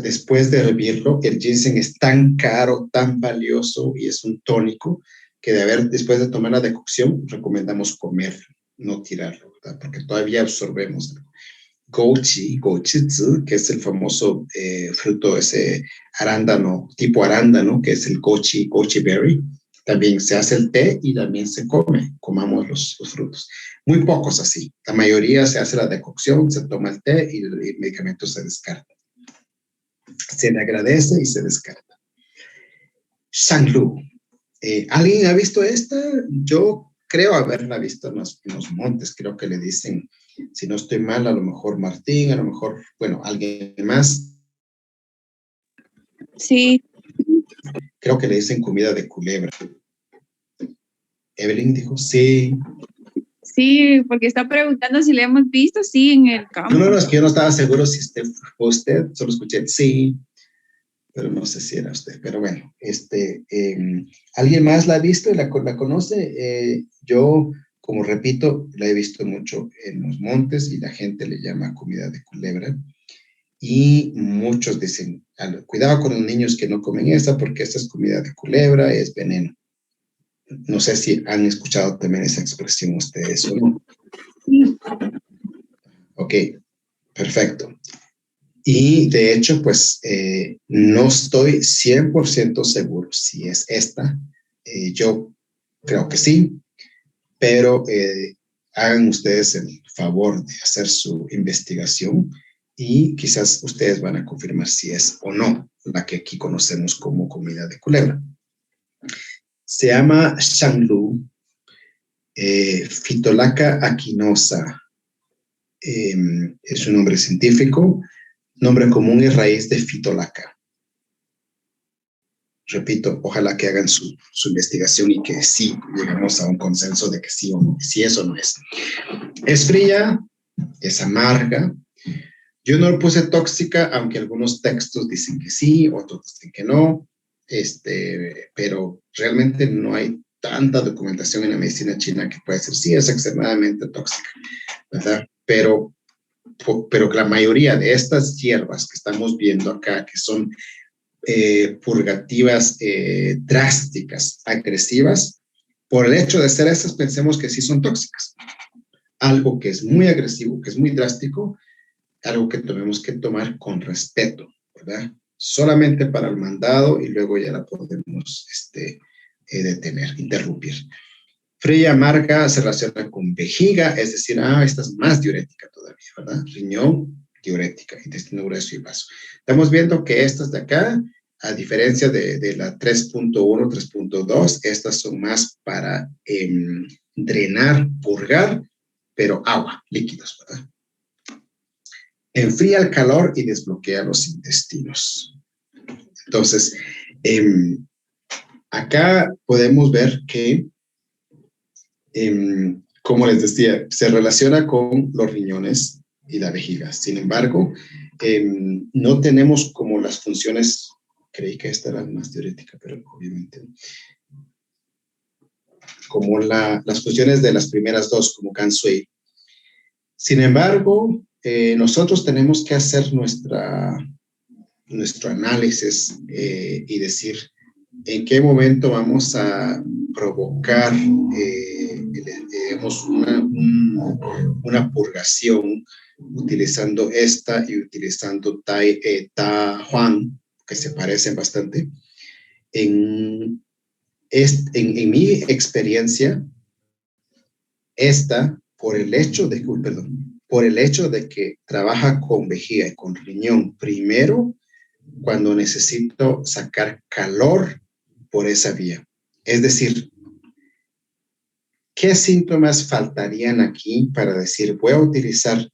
[SPEAKER 1] Después de hervirlo, el ginseng es tan caro, tan valioso y es un tónico que después de tomar la decocción, recomendamos comerlo, no tirarlo, ¿verdad? Porque todavía absorbemos. Goji, que es el famoso fruto, ese arándano, tipo arándano, que es el goji berry. También se hace el té y también se come, comamos los frutos. Muy pocos así. La mayoría se hace la decocción, se toma el té y el medicamento se descarta. Se le agradece y se descarta. Shanglu. ¿Alguien ha visto esta? Yo creo haberla visto en los montes. Creo que le dicen, si no estoy mal, a lo mejor Martín, a lo mejor, bueno, alguien más.
[SPEAKER 7] Sí,
[SPEAKER 1] Creo que le dicen comida de culebra. Evelyn dijo, sí.
[SPEAKER 7] sí, porque está preguntando si le hemos visto, sí, en el campo.
[SPEAKER 1] No, es que yo no estaba seguro si fue usted, solo escuché sí, pero no sé si era usted. Pero bueno, ¿alguien más la ha visto y la conoce? Yo, como repito, la he visto mucho en los montes y la gente le llama comida de culebra. Y muchos dicen, cuidado con los niños que no comen esta porque esta es comida de culebra, es veneno. No sé si han escuchado también esa expresión ustedes o no.
[SPEAKER 7] Sí.
[SPEAKER 1] Ok. Perfecto. Y de hecho, pues no estoy 100% seguro si es esta. Yo creo que sí, pero hagan ustedes el favor de hacer su investigación y quizás ustedes van a confirmar si es o no la que aquí conocemos como comida de culebra. Se llama Shanglu, Phytolacca aquinosa. Es un nombre científico. Nombre común es raíz de Phytolacca. Repito, ojalá que hagan su investigación y que sí llegamos a un consenso de que sí o no, si eso no es. Es fría, es amarga. Yo no lo puse tóxica, aunque algunos textos dicen que sí, otros dicen que no. Pero realmente no hay tanta documentación en la medicina china que pueda decir sí es extremadamente tóxica, ¿verdad? Pero la mayoría de estas hierbas que estamos viendo acá, que son purgativas drásticas, agresivas, por el hecho de ser esas, pensemos que sí son tóxicas. Algo que es muy agresivo, que es muy drástico, algo que tenemos que tomar con respeto, ¿verdad? Solamente para el mandado y luego ya la podemos detener, interrumpir. Fría amarga se relaciona con vejiga, es decir, esta es más diurética todavía, ¿verdad? Riñón, diurética, intestino grueso y vaso. Estamos viendo que estas de acá, a diferencia de la 3.1, 3.2, estas son más para drenar, purgar, pero agua, líquidos, ¿verdad? Enfría el calor y desbloquea los intestinos. Entonces, acá podemos ver que como les decía, se relaciona con los riñones y la vejiga. Sin embargo, no tenemos como las funciones, creí que esta era más diurética, pero obviamente, como las funciones de las primeras dos, como Kansui. Sin embargo, nosotros tenemos que hacer nuestro análisis y decir en qué momento vamos a provocar digamos, una purgación utilizando esta y utilizando Ta Huang, que se parecen bastante. En mi experiencia, esta, por el hecho de que trabaja con vejiga y con riñón primero, cuando necesito sacar calor por esa vía. Es decir, ¿qué síntomas faltarían aquí para decir voy a utilizar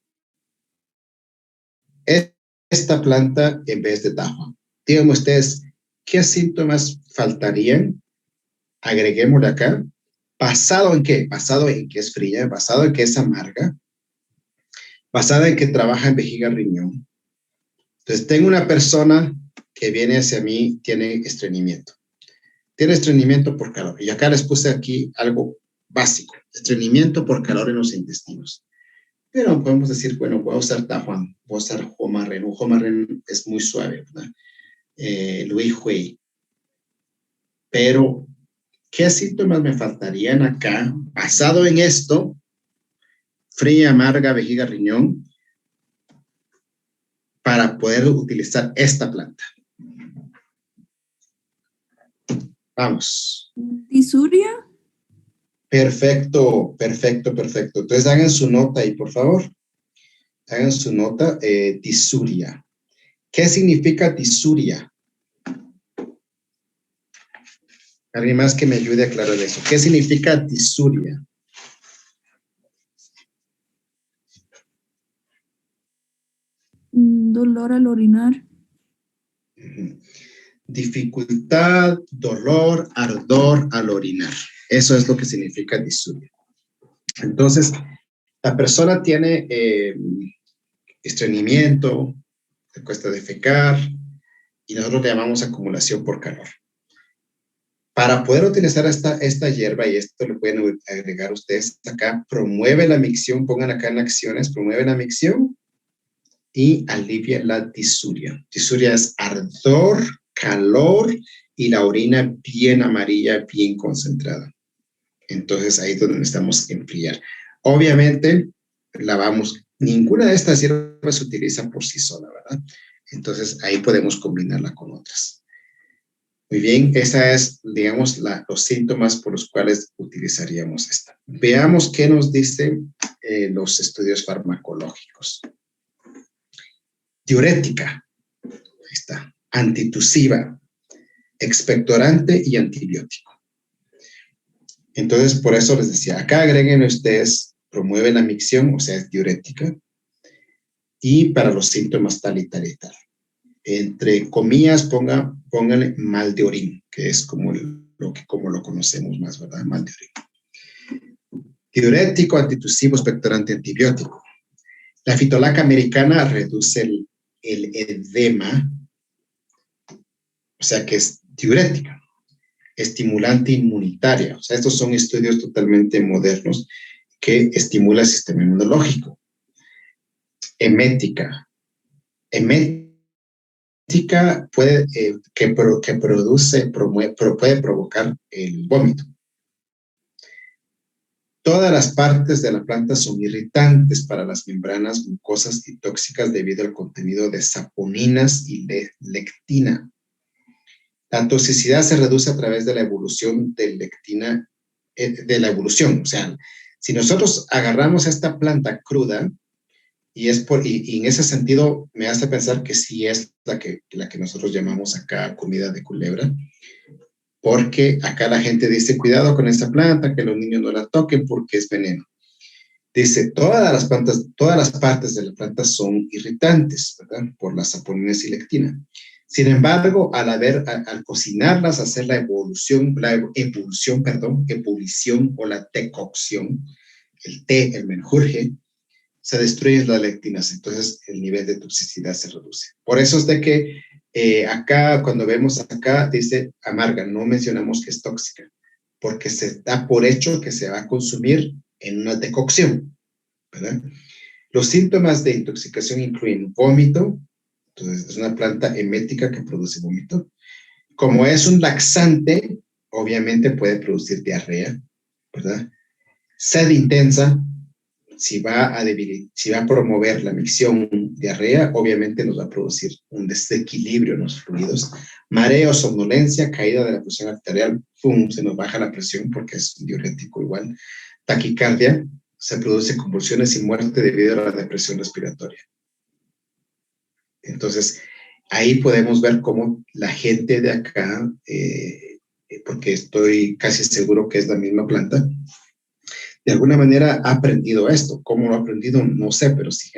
[SPEAKER 1] esta planta en vez de Ta Huang? Díganme ustedes, ¿qué síntomas faltarían? Agreguémosle acá. ¿Basado en qué? Basado en que es fría, basado en que es amarga, basado en que trabaja en vejiga riñón. Entonces, tengo una persona que viene hacia mí, tiene estreñimiento. Tiene estreñimiento por calor. Y acá les puse aquí algo básico. Estreñimiento por calor en los intestinos. Pero podemos decir, bueno, voy a usar Ta Huang, voy a usar Homarren. Homarren es muy suave, ¿verdad? Louis Hui. Pero, ¿qué síntomas me faltarían acá? Basado en esto, fría, amarga, vejiga, riñón, para poder utilizar esta planta. Vamos.
[SPEAKER 2] ¿Disuria?
[SPEAKER 1] Perfecto, perfecto, perfecto. Entonces hagan su nota ahí, por favor. Hagan su nota, disuria. ¿Qué significa disuria? Alguien más que me ayude a aclarar eso. ¿Qué significa disuria?
[SPEAKER 2] Dolor al orinar.
[SPEAKER 1] Dificultad, dolor, ardor al orinar. Eso es lo que significa disuria. Entonces, la persona tiene estreñimiento, le cuesta defecar, y nosotros le llamamos acumulación por calor. Para poder utilizar esta hierba, y esto lo pueden agregar ustedes acá, promueve la micción, pongan acá en acciones, promueve la micción y alivia la disuria. Disuria es ardor, calor y la orina bien amarilla, bien concentrada. Entonces ahí es donde necesitamos enfriar. Obviamente lavamos Ninguna de estas hierbas se utiliza por sí sola, ¿verdad? Entonces, ahí podemos combinarla con otras. Muy bien, esa es, digamos, los síntomas por los cuales utilizaríamos esta. Veamos qué nos dicen los estudios farmacológicos. Diurética, ahí está, antitusiva, expectorante y antibiótico. Entonces, por eso les decía, acá agreguen ustedes, promueve la micción, o sea, es diurética, y para los síntomas tal y tal y tal. Entre comillas, pónganle mal de orín, que es como lo conocemos más, ¿verdad? Mal de orín. Diurético, antitusivo, expectorante, antibiótico. La fitolaca americana reduce el edema, o sea que es diurética, estimulante inmunitaria. O sea, estos son estudios totalmente modernos que estimula el sistema inmunológico. Emética. Puede, puede provocar el vómito. Todas las partes de la planta son irritantes para las membranas mucosas y tóxicas debido al contenido de saponinas y de lectina. La toxicidad se reduce a través de la evolución de lectina, o sea, si nosotros agarramos esta planta cruda, y en ese sentido me hace pensar que sí es la que nosotros llamamos acá comida de culebra, porque acá la gente dice, cuidado con esta planta, que los niños no la toquen porque es veneno. Dice, todas las partes de la planta son irritantes, ¿verdad? Por las saponinas y lectina. Sin embargo, al cocinarlas, hacer la ebullición o la decocción, el té, el menjurje, se destruyen las lectinas, entonces el nivel de toxicidad se reduce. Por eso es de que acá, cuando vemos acá, dice amarga, no mencionamos que es tóxica, porque se da por hecho que se va a consumir en una decocción, ¿verdad? Los síntomas de intoxicación incluyen vómito, entonces es una planta emética que produce vómito. Como es un laxante, obviamente puede producir diarrea, ¿verdad? Sed intensa. Si va a promover la micción diarrea, obviamente nos va a producir un desequilibrio en los fluidos. Mareo, somnolencia, caída de la presión arterial, ¡pum! Se nos baja la presión porque es un diurético igual. Taquicardia, se produce convulsiones y muerte debido a la depresión respiratoria. Entonces, ahí podemos ver cómo la gente de acá, porque estoy casi seguro que es la misma planta, de alguna manera ha aprendido esto. ¿Cómo lo ha aprendido? No sé, pero sí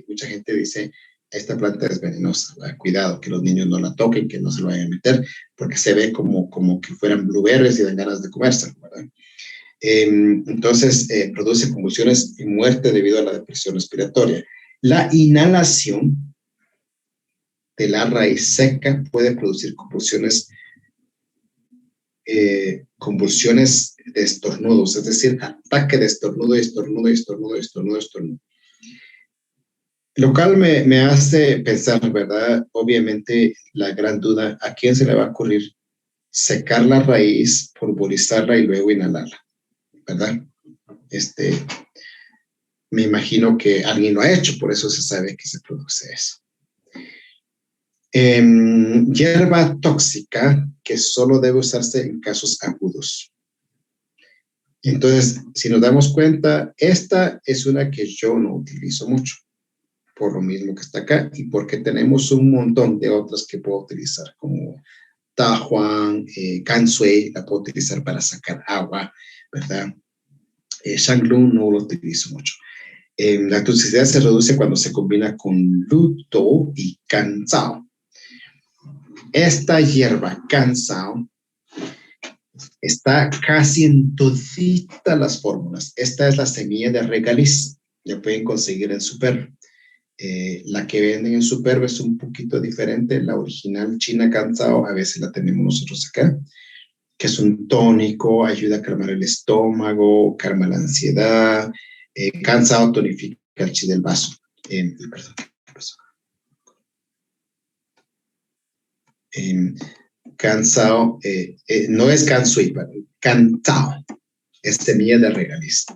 [SPEAKER 1] mucha gente dice, esta planta es venenosa, ¿verdad? Cuidado, que los niños no la toquen, que no se lo vayan a meter, porque se ve como que fueran blueberries y dan ganas de comerse, ¿verdad? Entonces, produce convulsiones y muerte debido a la depresión respiratoria. La inhalación de la raíz seca puede producir convulsiones de estornudos, es decir, ataque de estornudo. Lo cual me hace pensar, ¿verdad? Obviamente, la gran duda, ¿a quién se le va a ocurrir secar la raíz, pulverizarla y luego inhalarla? ¿Verdad? Me imagino que alguien lo ha hecho, por eso se sabe que se produce eso. Hierba tóxica que solo debe usarse en casos agudos. Entonces, si nos damos cuenta, esta es una que yo no utilizo mucho, por lo mismo que está acá y porque tenemos un montón de otras que puedo utilizar, como Tahuan, Kansui, la puedo utilizar para sacar agua, ¿verdad? Shanglun no lo utilizo mucho. La toxicidad se reduce cuando se combina con luto y cansao. Esta hierba cansao está casi en todita las fórmulas. Esta es la semilla de regaliz. La pueden conseguir en Super. La que venden en Super es un poquito diferente. La original china cansao, a veces la tenemos nosotros acá, que es un tónico, ayuda a calmar el estómago, calma la ansiedad. Cansao tonifica el chi del vaso. Cansao, no es cansui, cansao, es semilla de regaliz.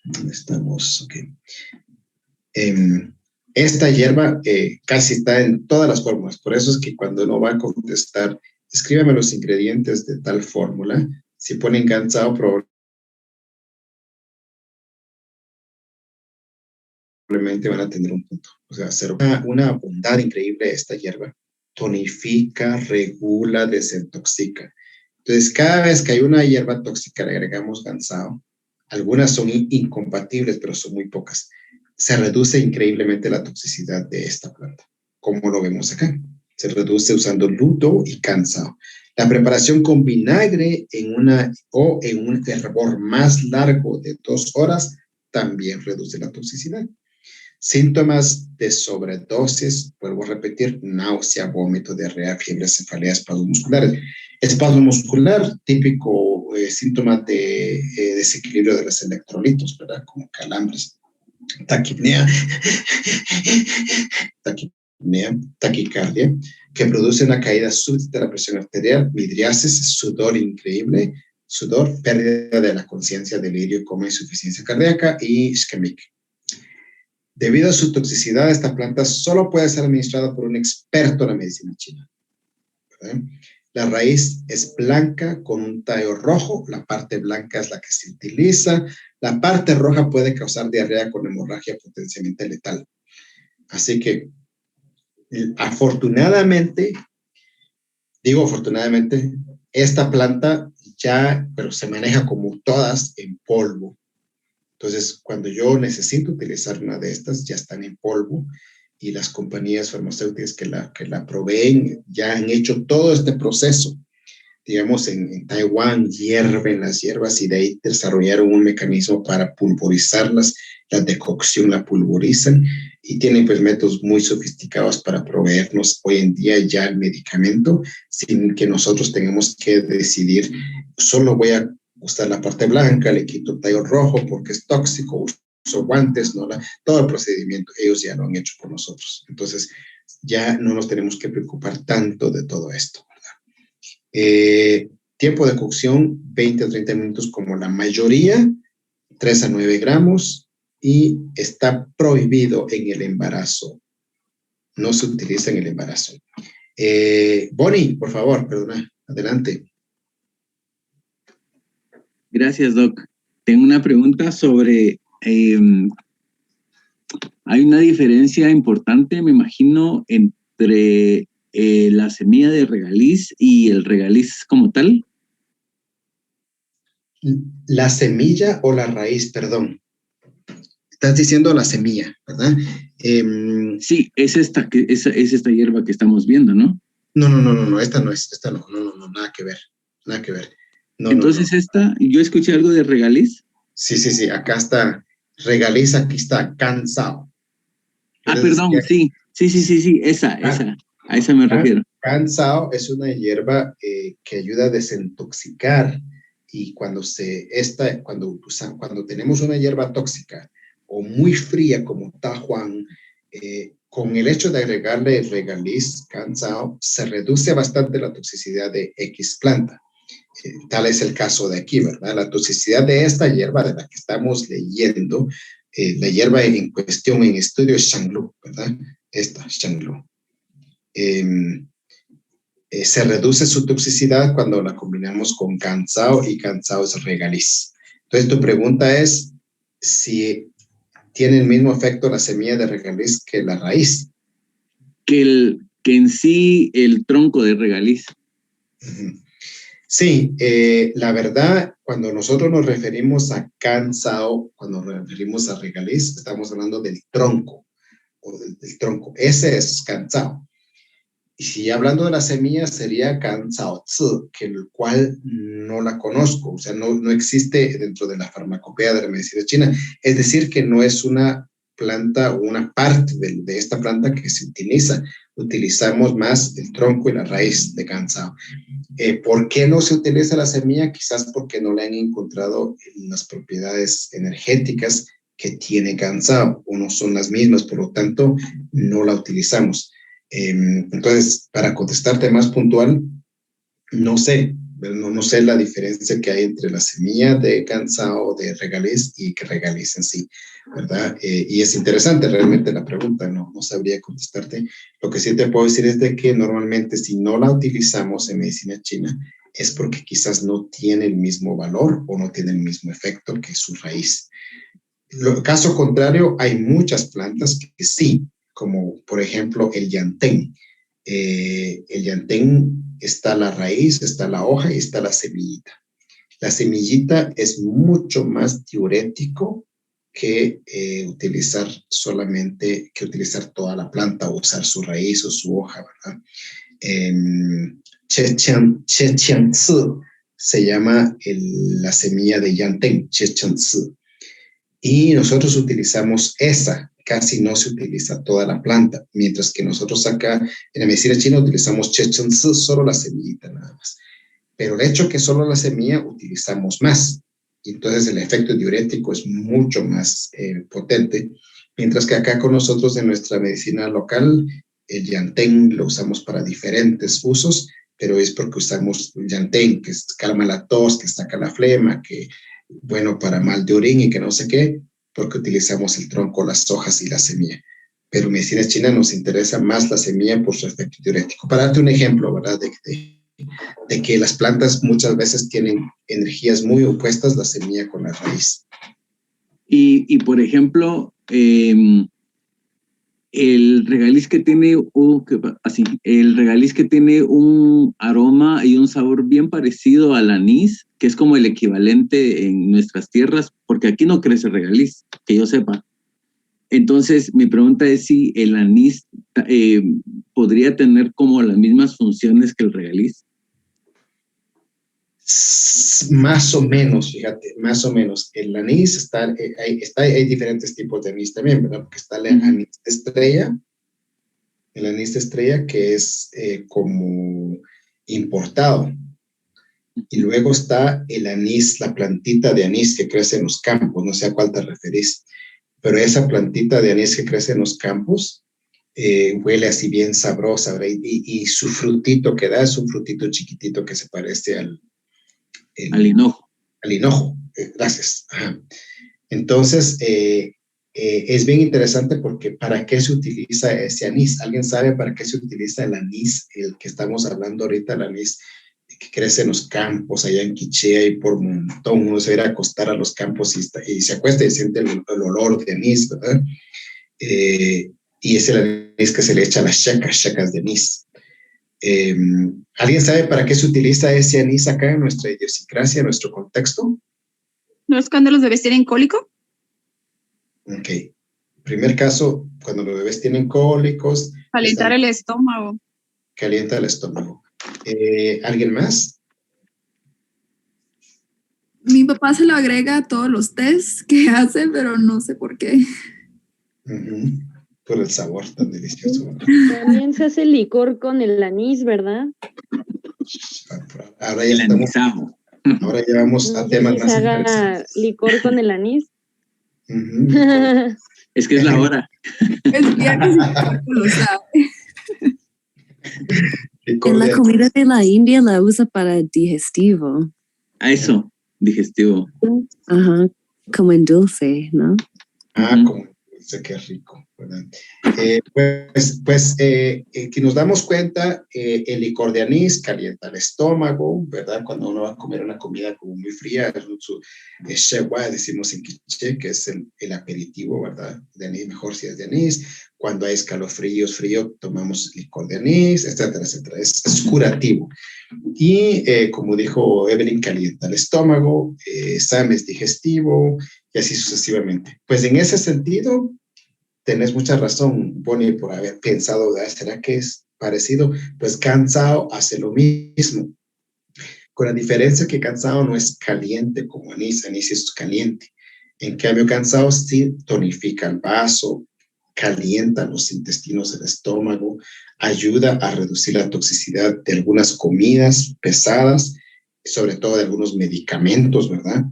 [SPEAKER 1] ¿Dónde estamos? Ok. Esta hierba casi está en todas las fórmulas, por eso es que cuando uno va a contestar, escríbame los ingredientes de tal fórmula. Si ponen cansado, probablemente van a tener un punto. O sea, hacer una bondad increíble de esta hierba. Tonifica, regula, desintoxica. Entonces, cada vez que hay una hierba tóxica, le agregamos cansado. Algunas son incompatibles, pero son muy pocas. Se reduce increíblemente la toxicidad de esta planta, como lo vemos acá. Se reduce usando luto y cansado. La preparación con vinagre en un hervor más largo de 2 horas también reduce la toxicidad. Síntomas de sobredosis, vuelvo a repetir, náusea, vómito, diarrea, fiebre, cefalea, espasmos musculares. Espasmo muscular, típico síntoma de desequilibrio de los electrolitos, ¿verdad? Como calambres, taquipnea, taquicardia, que produce una caída súbita de la presión arterial, midriasis, sudor increíble, pérdida de la conciencia, delirio, coma, insuficiencia cardíaca y isquémica. Debido a su toxicidad, esta planta solo puede ser administrada por un experto en la medicina china, ¿verdad? La raíz es blanca con un tallo rojo, la parte blanca es la que se utiliza, la parte roja puede causar diarrea con hemorragia potencialmente letal. Así que, afortunadamente, esta planta pero se maneja como todas en polvo. Entonces, cuando yo necesito utilizar una de estas, ya están en polvo y las compañías farmacéuticas que la proveen ya han hecho todo este proceso. Digamos, en Taiwán hierven las hierbas y de ahí desarrollaron un mecanismo para pulverizarlas, la decocción la pulverizan y tienen pues métodos muy sofisticados para proveernos hoy en día ya el medicamento sin que nosotros tengamos que decidir, solo voy a usar la parte blanca, le quito el tallo rojo porque es tóxico, uso guantes, ¿no? Todo el procedimiento, ellos ya lo han hecho por nosotros. Entonces, ya no nos tenemos que preocupar tanto de todo esto, ¿verdad? Tiempo de cocción, 20 a 30 minutos como la mayoría, 3 a 9 gramos, y está prohibido en el embarazo. No se utiliza en el embarazo. Bonnie, por favor, perdona, adelante.
[SPEAKER 4] Gracias, Doc. Tengo una pregunta sobre, hay una diferencia importante, me imagino, entre la semilla de regaliz y el regaliz como tal.
[SPEAKER 1] La semilla o la raíz, perdón. Estás diciendo la semilla, ¿verdad?
[SPEAKER 4] Sí, es esta hierba que estamos viendo, ¿no?
[SPEAKER 1] No, esta no, nada que ver. No,
[SPEAKER 4] entonces esta, yo escuché algo de regaliz.
[SPEAKER 1] Sí, acá está regaliz, aquí está cansado.
[SPEAKER 4] Perdón, sí, esa, a esa me refiero.
[SPEAKER 1] Cansado es una hierba que ayuda a desintoxicar y cuando tenemos una hierba tóxica o muy fría como Tahuán, con el hecho de agregarle regaliz, cansado, se reduce bastante la toxicidad de X planta. Tal es el caso de aquí, ¿verdad? La toxicidad de esta hierba de la que estamos leyendo, la hierba en cuestión en estudio es Shanglu, ¿verdad? Esta, Shanglu. Se reduce su toxicidad cuando la combinamos con cansao y cansao es regaliz. Entonces, tu pregunta es si tiene el mismo efecto la semilla de regaliz que la raíz.
[SPEAKER 4] Que en sí el tronco de regaliz.
[SPEAKER 1] Sí, la verdad, cuando nosotros nos referimos a cansao, cuando nos referimos a regaliz, estamos hablando del tronco, o del tronco. Ese es cansao. Y si hablando de la semilla sería cansao tzu, que el cual no la conozco, o sea, no existe dentro de la farmacopea de la medicina china. Es decir, que no es una planta o una parte de esta planta que se utiliza. Utilizamos más el tronco y la raíz de cansao. ¿Por qué no se utiliza la semilla? Quizás porque no le han encontrado las propiedades energéticas que tiene cansao, o no son las mismas, por lo tanto, no la utilizamos. Entonces, para contestarte más puntual, no sé, No sé la diferencia que hay entre la semilla de cansao, de regaliz y que regaliz en sí, ¿verdad? Y es interesante realmente la pregunta, no sabría contestarte. Lo que sí te puedo decir es de que normalmente si no la utilizamos en medicina china es porque quizás no tiene el mismo valor o no tiene el mismo efecto que su raíz. Caso contrario, hay muchas plantas que sí, como por ejemplo el yantén. El yantén está la raíz, está la hoja y está la semillita. La semillita es mucho más diurético que utilizar toda la planta o usar su raíz o su hoja, ¿verdad? Chechiangzi se llama la semilla de yantén, chechiangzi. Y nosotros utilizamos esa, casi no se utiliza toda la planta, mientras que nosotros acá en la medicina china utilizamos chechiangzi, solo la semillita nada más. Pero el hecho que solo la semilla utilizamos más, entonces el efecto diurético es mucho más potente, mientras que acá con nosotros en nuestra medicina local, el yantén lo usamos para diferentes usos, pero es porque usamos yantén, que calma la tos, que saca la flema, que bueno para mal de orina y que no sé qué, porque utilizamos el tronco, las hojas y la semilla. Pero en medicina china nos interesa más la semilla por su efecto diurético. Para darte un ejemplo, ¿verdad? De que las plantas muchas veces tienen energías muy opuestas, la semilla con la raíz.
[SPEAKER 4] Y por ejemplo, el regaliz que tiene el regaliz que tiene un aroma y un sabor bien parecido al anís, que es como el equivalente en nuestras tierras, porque aquí no crece regaliz, que yo sepa. Entonces, mi pregunta es si el anís podría tener como las mismas funciones que el regaliz.
[SPEAKER 1] Más o menos, fíjate, más o menos. El anís hay diferentes tipos de anís también, ¿verdad? Porque está el anís de estrella que es como importado. Y luego está el anís, la plantita de anís que crece en los campos, no sé a cuál te referís, pero esa plantita de anís que crece en los campos huele así bien sabrosa, ¿verdad? Y su frutito que da es un frutito chiquitito que se parece al
[SPEAKER 4] hinojo.
[SPEAKER 1] Al hinojo, gracias. Ajá. Entonces, es bien interesante porque ¿para qué se utiliza ese anís? ¿Alguien sabe para qué se utiliza el anís, el que estamos hablando ahorita, el anís que crece en los campos, allá en Quiché y por montón? Uno se va a ir a acostar a los campos y se acuesta y siente el olor de anís, ¿verdad? Y es el anís que se le echa a las chacas de anís. ¿Alguien sabe para qué se utiliza ese anís acá en nuestra idiosincrasia, en nuestro contexto?
[SPEAKER 7] ¿No es cuando los bebés tienen cólico?
[SPEAKER 1] Ok. Primer caso, cuando los bebés tienen cólicos.
[SPEAKER 7] Calentar el estómago.
[SPEAKER 1] Calienta el estómago. ¿Alguien más?
[SPEAKER 2] Mi papá se lo agrega a todos los tés que hace, pero no sé por qué.
[SPEAKER 1] Por el sabor tan delicioso, ¿verdad?
[SPEAKER 5] También se hace licor con el anís, ¿verdad?
[SPEAKER 1] Ahora ya estamos. Ahora ya vamos a temas más interesantes.
[SPEAKER 5] Se haga licor con el anís.
[SPEAKER 4] Es que es la hora.
[SPEAKER 2] Ya casi lo sabe.
[SPEAKER 3] En la comida de la India la usa para digestivo.
[SPEAKER 4] Eso, digestivo.
[SPEAKER 3] Ajá, como en dulce, ¿no?
[SPEAKER 1] Como dulce, qué rico, ¿verdad? Que nos damos cuenta, el licor de anís calienta el estómago, ¿verdad? Cuando uno va a comer una comida como muy fría, es shewa, decimos en quiché, que es el aperitivo, ¿verdad? De anís, mejor si es de anís. Cuando hay escalofríos, frío, tomamos licor de anís, etcétera, etcétera. Es curativo. Y como dijo Evelyn, calienta el estómago, Sam es digestivo, y así sucesivamente. Pues en ese sentido, tenés mucha razón, Bonnie, por haber pensado, ¿será que es parecido? Pues cansado hace lo mismo, con la diferencia que cansado no es caliente como anís es caliente. En cambio, cansado sí tonifica el vaso, calienta los intestinos del estómago, ayuda a reducir la toxicidad de algunas comidas pesadas, sobre todo de algunos medicamentos, ¿verdad?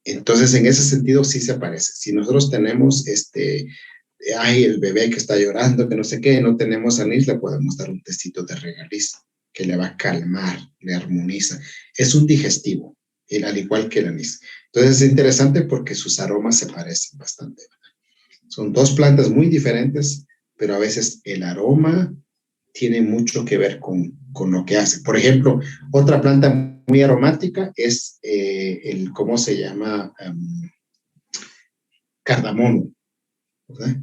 [SPEAKER 1] Entonces, en ese sentido sí se parece. Si nosotros tenemos el bebé que está llorando, que no sé qué, no tenemos anís, le podemos dar un tecito de regaliz. que le va a calmar, le armoniza. Es un digestivo, al igual que el anís. Entonces es interesante porque sus aromas se parecen bastante. Son dos plantas muy diferentes, pero a veces el aroma tiene mucho que ver con lo que hace. Por ejemplo, otra planta muy aromática es ¿cómo se llama? Cardamomo, ¿verdad?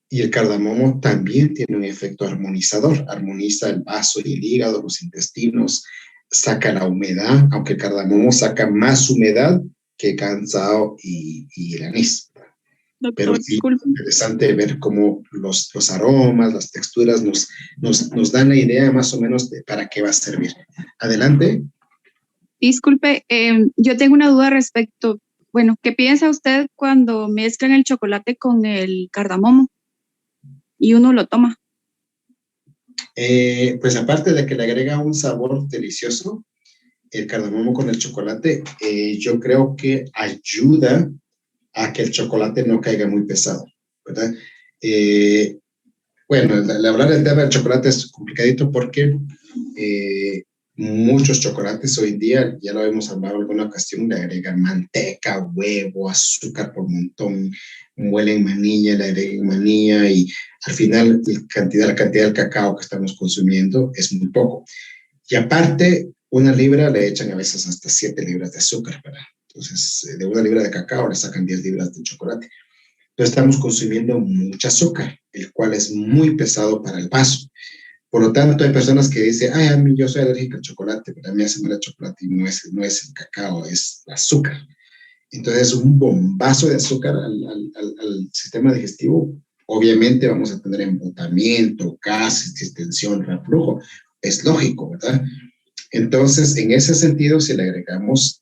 [SPEAKER 1] Y el cardamomo también tiene un efecto armonizador, armoniza el vaso y el hígado, los intestinos, saca la humedad, aunque el cardamomo saca más humedad que el cansado y el anís. Pero sí, es interesante ver cómo los aromas, las texturas nos dan la idea más o menos de para qué va a servir. Adelante.
[SPEAKER 7] Disculpe, yo tengo una duda respecto, bueno, ¿qué piensa usted cuando mezclan el chocolate con el cardamomo y uno lo toma?
[SPEAKER 1] Pues aparte de que le agrega un sabor delicioso, el cardamomo con el chocolate, yo creo que ayuda a que el chocolate no caiga muy pesado, ¿verdad? Bueno, hablar del tema del chocolate es complicadito porque muchos chocolates hoy en día, ya lo hemos hablado en alguna ocasión, le agregan manteca, huevo, azúcar por montón, muelen manilla, le agregan manilla y al final la cantidad del cacao que estamos consumiendo es muy poco. Y aparte, una libra le echan a veces hasta 7 libras de azúcar, ¿verdad? Entonces, de una libra de cacao le sacan 10 libras de chocolate. Entonces, estamos consumiendo mucho azúcar, el cual es muy pesado para el vaso. Por lo tanto, hay personas que dicen, ay, a mí yo soy alérgica al chocolate, pero a mí hace mal el chocolate y no es el cacao, es el azúcar. Entonces, un bombazo de azúcar al sistema digestivo, obviamente vamos a tener embotamiento, gases, distensión, reflujo. Es lógico, ¿verdad? Entonces, en ese sentido, si le agregamos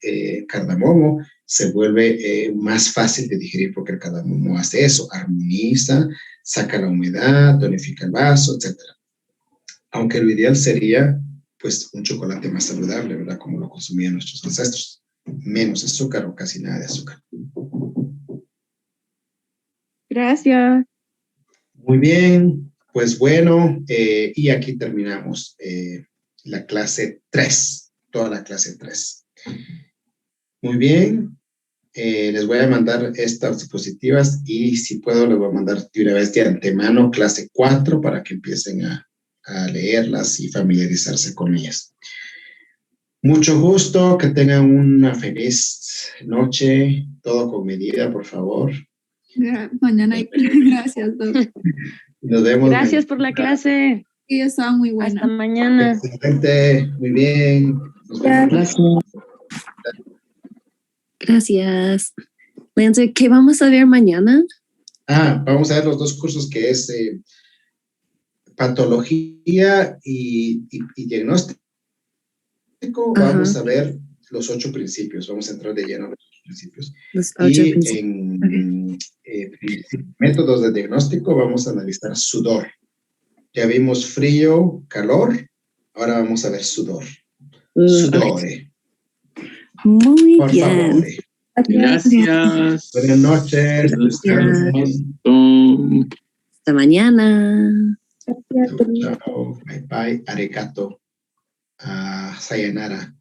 [SPEAKER 1] cardamomo, se vuelve más fácil de digerir porque el cardamomo hace eso, armoniza, saca la humedad, tonifica el vaso, etc. Aunque lo ideal sería, pues, un chocolate más saludable, ¿verdad? Como lo consumían nuestros ancestros. Menos azúcar o casi nada de azúcar.
[SPEAKER 7] Gracias.
[SPEAKER 1] Muy bien, pues bueno, y aquí terminamos la clase 3, toda la clase 3. Muy bien, les voy a mandar estas diapositivas y si puedo les voy a mandar de una vez de antemano clase 4 para que empiecen a leerlas y familiarizarse con ellas. Mucho gusto, que tengan una feliz noche, todo con medida, por favor.
[SPEAKER 2] Mañana hay gracias, Doc.
[SPEAKER 1] Nos vemos.
[SPEAKER 5] Gracias por la clase.
[SPEAKER 2] Sí, estaba muy buena.
[SPEAKER 5] Hasta mañana.
[SPEAKER 1] Excelente, muy bien. Nos vemos.
[SPEAKER 3] Gracias. Gracias. Lance, ¿qué vamos a ver mañana?
[SPEAKER 1] Vamos a ver los dos cursos que es patología y diagnóstico. Vamos a ver los 8 principios. Vamos a entrar de lleno a los 8 principios.
[SPEAKER 3] Los 8
[SPEAKER 1] y
[SPEAKER 3] principios.
[SPEAKER 1] en métodos de diagnóstico vamos a analizar sudor. Ya vimos frío, calor. Ahora vamos a ver sudor. Sudore.
[SPEAKER 3] Muy
[SPEAKER 1] Por
[SPEAKER 3] bien.
[SPEAKER 1] favor.
[SPEAKER 4] Gracias.
[SPEAKER 1] Buenas noches.
[SPEAKER 3] Gracias. Hasta mañana.
[SPEAKER 1] Chao. Bye bye. Arigato. Sayonara.